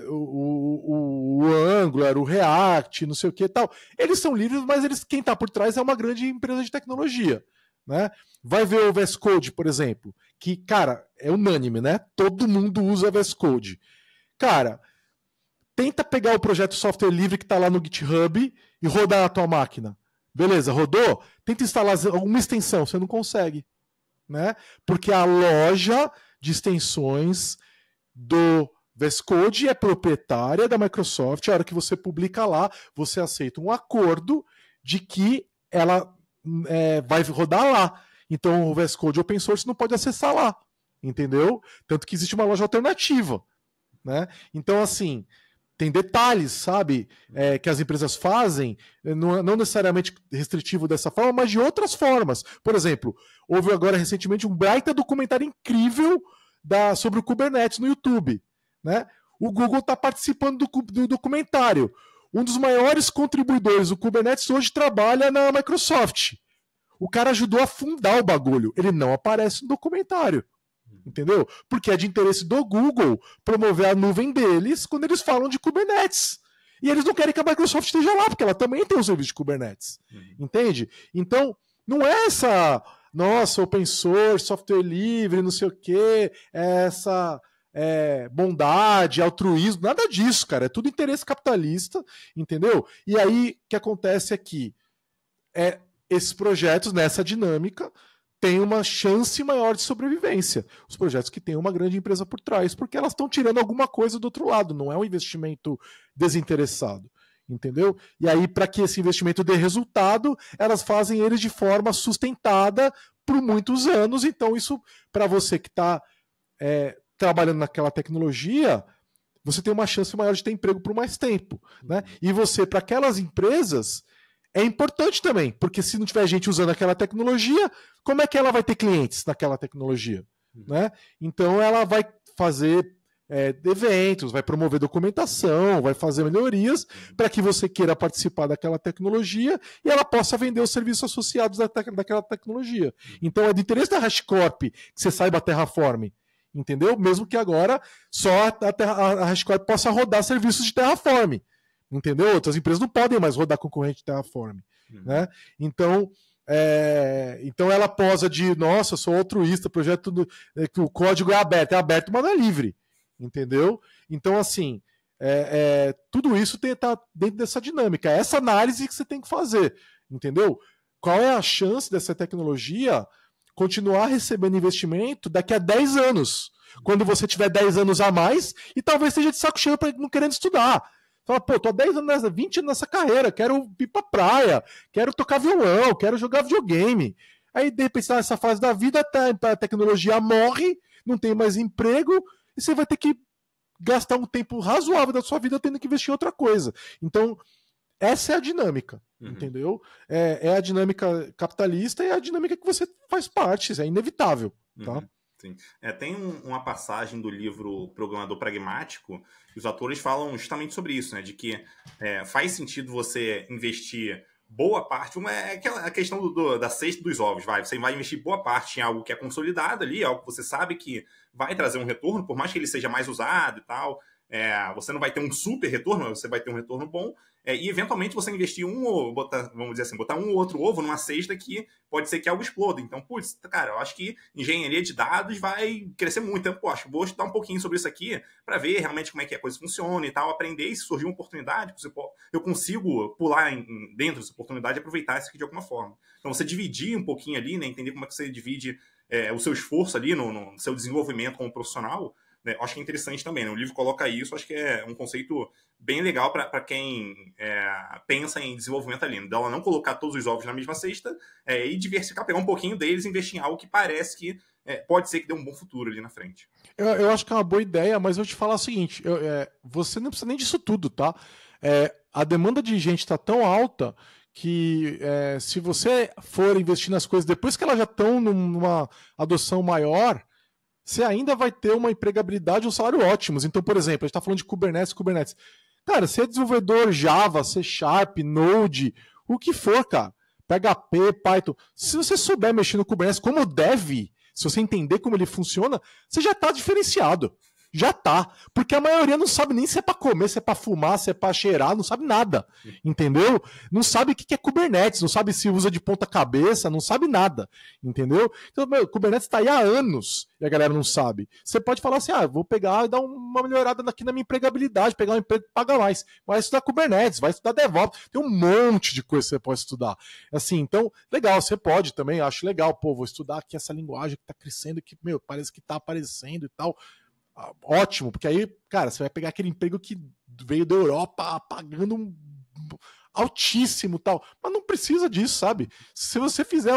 [SPEAKER 1] o Angular, o React, não sei o que e tal, eles são livres, mas quem está por trás é uma grande empresa de tecnologia. Né? Vai ver o VS Code, por exemplo, que, cara, é unânime, né? Todo mundo usa VS Code. Cara, tenta pegar o projeto software livre que está lá no GitHub e rodar na tua máquina. Beleza, rodou? Tenta instalar alguma extensão, você não consegue. Né? Porque a loja de extensões do VS Code é proprietária da Microsoft. A hora que você publica lá, você aceita um acordo de que ela vai rodar lá. Então o VS Code open source não pode acessar lá, entendeu? Tanto que existe uma loja alternativa, né? Então, assim, tem detalhes, sabe, que as empresas fazem, não necessariamente restritivo dessa forma, mas de outras formas. Por exemplo, houve agora recentemente um baita documentário incrível sobre o Kubernetes no YouTube. Né? O Google está participando do documentário. Um dos maiores contribuidores do Kubernetes hoje trabalha na Microsoft. O cara ajudou a fundar o bagulho. Ele não aparece no documentário. Entendeu? Porque é de interesse do Google promover a nuvem deles quando eles falam de Kubernetes. E eles não querem que a Microsoft esteja lá, porque ela também tem um serviço de Kubernetes. Entende? Então, não é essa, nossa, open source, software livre, não sei o quê, essa bondade, altruísmo, nada disso, cara. É tudo interesse capitalista, entendeu? E aí, o que acontece aqui? Esses projetos, nessa dinâmica, têm uma chance maior de sobrevivência. Os projetos que têm uma grande empresa por trás, porque elas estão tirando alguma coisa do outro lado, não é um investimento desinteressado, entendeu? E aí, para que esse investimento dê resultado, elas fazem ele de forma sustentada por muitos anos. Então, isso, para você que está trabalhando naquela tecnologia, você tem uma chance maior de ter emprego por mais tempo, né? E você, para aquelas empresas, é importante também, porque se não tiver gente usando aquela tecnologia, como é que ela vai ter clientes naquela tecnologia? Né? Então ela vai fazer eventos, vai promover documentação, vai fazer melhorias para que você queira participar daquela tecnologia e ela possa vender os serviços associados daquela tecnologia. Então é do interesse da HashiCorp que você saiba Terraform, entendeu? Mesmo que agora só a HashiCorp possa rodar serviços de Terraform. Entendeu? Outras empresas não podem mais rodar concorrente de Terraform. Né? Então ela posa de, nossa, sou altruísta, projeto que o código é aberto, mas não é livre. Entendeu? Então, assim, tudo isso está dentro dessa dinâmica. É essa análise que você tem que fazer. Entendeu? Qual é a chance dessa tecnologia continuar recebendo investimento daqui a 10 anos? Quando você tiver 10 anos a mais e talvez seja de saco cheio para não querendo estudar. Fala, pô, tô há 10 anos, 20 anos nessa carreira, quero ir pra praia, quero tocar violão, quero jogar videogame. Aí, de repente, nessa fase da vida, a tecnologia morre, não tem mais emprego, e você vai ter que gastar um tempo razoável da sua vida tendo que investir em outra coisa. Então, essa é a dinâmica, entendeu? É a dinâmica capitalista e é a dinâmica que você faz parte, isso é inevitável, tá?
[SPEAKER 2] Sim. Tem uma passagem do livro Programador Pragmático, e os autores falam justamente sobre isso, né? De que faz sentido você investir boa parte, a questão da cesta dos ovos, você vai investir boa parte em algo que é consolidado ali, algo que você sabe que vai trazer um retorno, por mais que ele seja mais usado e tal, você não vai ter um super retorno, mas você vai ter um retorno bom, e eventualmente você investir botar um ou outro ovo numa cesta que pode ser que algo exploda. Então, putz, cara, eu acho que engenharia de dados vai crescer muito. Então, acho que vou estudar um pouquinho sobre isso aqui para ver realmente como é que a coisa funciona e tal, aprender, e se surgir uma oportunidade, eu consigo pular dentro dessa oportunidade e aproveitar isso aqui de alguma forma. Então, você dividir um pouquinho ali, né, entender como é que você divide o seu esforço ali no seu desenvolvimento como profissional, né, acho que é interessante também, né? O livro coloca isso, acho que é um conceito bem legal para quem pensa em desenvolvimento ali, dela não colocar todos os ovos na mesma cesta e diversificar, pegar um pouquinho deles e investir em algo que parece que pode ser que dê um bom futuro ali na frente.
[SPEAKER 1] Eu acho que é uma boa ideia, mas eu vou te falar o seguinte, você não precisa nem disso tudo, tá? A demanda de gente está tão alta que se você for investir nas coisas depois que elas já estão numa adoção maior, você ainda vai ter uma empregabilidade e um salário ótimos. Então, por exemplo, a gente está falando de Kubernetes. Cara, você é desenvolvedor Java, C#, Node, o que for, cara. PHP, Python. Se você souber mexer no Kubernetes como deve, se você entender como ele funciona, você já está diferenciado. Já tá. Porque a maioria não sabe nem se é pra comer, se é pra fumar, se é pra cheirar, não sabe nada. Entendeu? Não sabe o que é Kubernetes, não sabe se usa de ponta cabeça, não sabe nada. Entendeu? Então, Kubernetes tá aí há anos e a galera não sabe. Você pode falar assim, vou pegar e dar uma melhorada aqui na minha empregabilidade, pegar um emprego que paga mais. Vai estudar Kubernetes, vai estudar DevOps. Tem um monte de coisa que você pode estudar. Assim, então, legal, você pode também, acho legal. Pô, vou estudar aqui essa linguagem que tá crescendo, que, parece que tá aparecendo e tal. Ótimo, porque aí, cara, você vai pegar aquele emprego que veio da Europa pagando um altíssimo e tal, mas não precisa disso, sabe? Se você fizer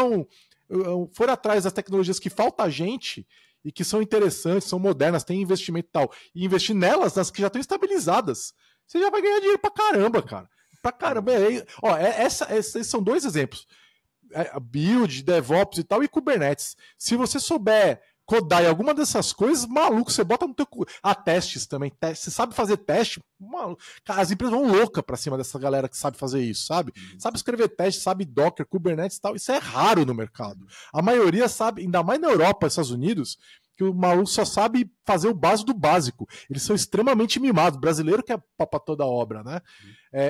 [SPEAKER 1] for atrás das tecnologias que falta gente e que são interessantes, são modernas, tem investimento e tal, e investir nelas, nas que já estão estabilizadas, você já vai ganhar dinheiro pra caramba, cara. Pra caramba. Esses são dois exemplos. Build, DevOps e tal, e Kubernetes. Se você souber Kodai, alguma dessas coisas, maluco, você bota no teu... testes também, você sabe fazer teste, maluco. Cara, as empresas vão louca pra cima dessa galera que sabe fazer isso, sabe? Sabe escrever teste, sabe Docker, Kubernetes e tal, isso é raro no mercado. A maioria sabe, ainda mais na Europa, Estados Unidos, que o maluco só sabe fazer o básico do básico. Eles são extremamente mimados. Brasileiro que é pra toda obra, né?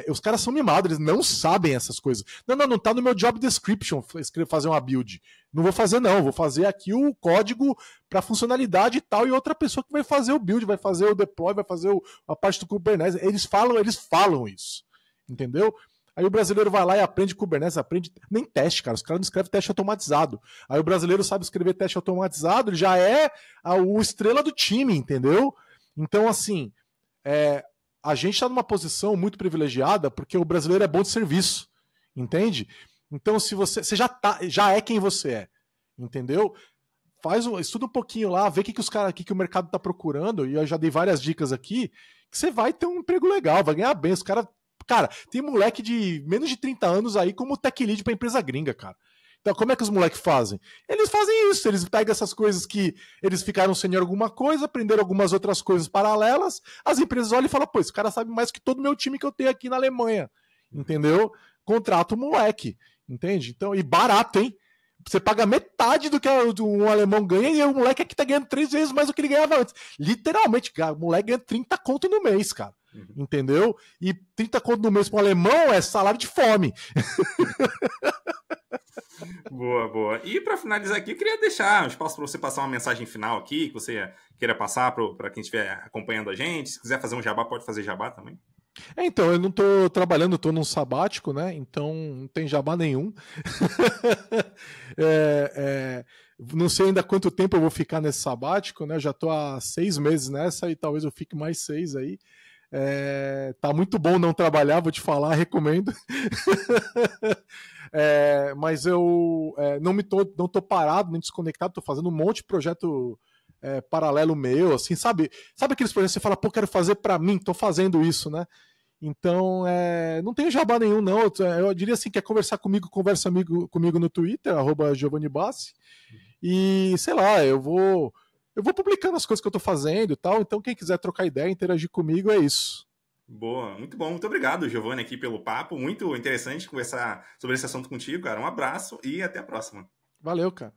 [SPEAKER 1] Os caras são mimados, eles não sabem essas coisas. Não tá no meu job description fazer uma build. Não vou fazer, não. Vou fazer aqui o código para funcionalidade e tal, e outra pessoa que vai fazer o build, vai fazer o deploy, vai fazer a parte do Kubernetes. Eles falam isso. Entendeu? Aí o brasileiro vai lá e aprende Kubernetes, aprende nem teste, cara. Os caras não escrevem teste automatizado. Aí o brasileiro sabe escrever teste automatizado, ele já é o estrela do time, entendeu? Então, assim, a gente está numa posição muito privilegiada porque o brasileiro é bom de serviço, entende? Então, se você já é quem você é, entendeu? Estuda um pouquinho lá, vê o que o mercado está procurando, e eu já dei várias dicas aqui, que você vai ter um emprego legal, vai ganhar bem. Os caras. Cara, tem moleque de menos de 30 anos aí como tech lead pra empresa gringa, cara. Então, como é que os moleques fazem? Eles fazem isso, eles pegam essas coisas que eles ficaram sem alguma coisa, aprenderam algumas outras coisas paralelas, as empresas olham e falam, pô, esse cara sabe mais que todo o meu time que eu tenho aqui na Alemanha, entendeu? Contrata o moleque, entende? Então, e barato, hein? Você paga metade do que um alemão ganha e o moleque aqui tá ganhando 3 vezes mais do que ele ganhava antes. Literalmente, cara, o moleque ganha 30 conto no mês, cara. Entendeu? E 30 conto no mês para um alemão é salário de fome.
[SPEAKER 2] Boa, boa. E para finalizar aqui, eu queria deixar um espaço para você passar uma mensagem final aqui, que você queira passar para quem estiver acompanhando a gente. Se quiser fazer um jabá, pode fazer jabá também.
[SPEAKER 1] Então, eu não tô trabalhando, tô num sabático, né? Então não tem jabá nenhum. Não sei ainda quanto tempo eu vou ficar nesse sabático, né? Já tô há 6 meses nessa e talvez eu fique mais 6 aí. Tá muito bom não trabalhar, vou te falar, recomendo. Mas eu não tô parado, nem desconectado, tô fazendo um monte de projeto paralelo meu, assim, sabe aqueles projetos que você fala, pô, quero fazer pra mim, tô fazendo isso, né? Então, não tenho jabá nenhum, não. Eu diria assim, quer conversar comigo, conversa comigo no Twitter, @GiovanniBassi, e sei lá, eu vou publicando as coisas que eu tô fazendo e tal, então quem quiser trocar ideia, interagir comigo, é isso.
[SPEAKER 2] Boa, muito bom. Muito obrigado, Giovanni, aqui pelo papo. Muito interessante conversar sobre esse assunto contigo, cara. Um abraço e até a próxima.
[SPEAKER 1] Valeu, cara.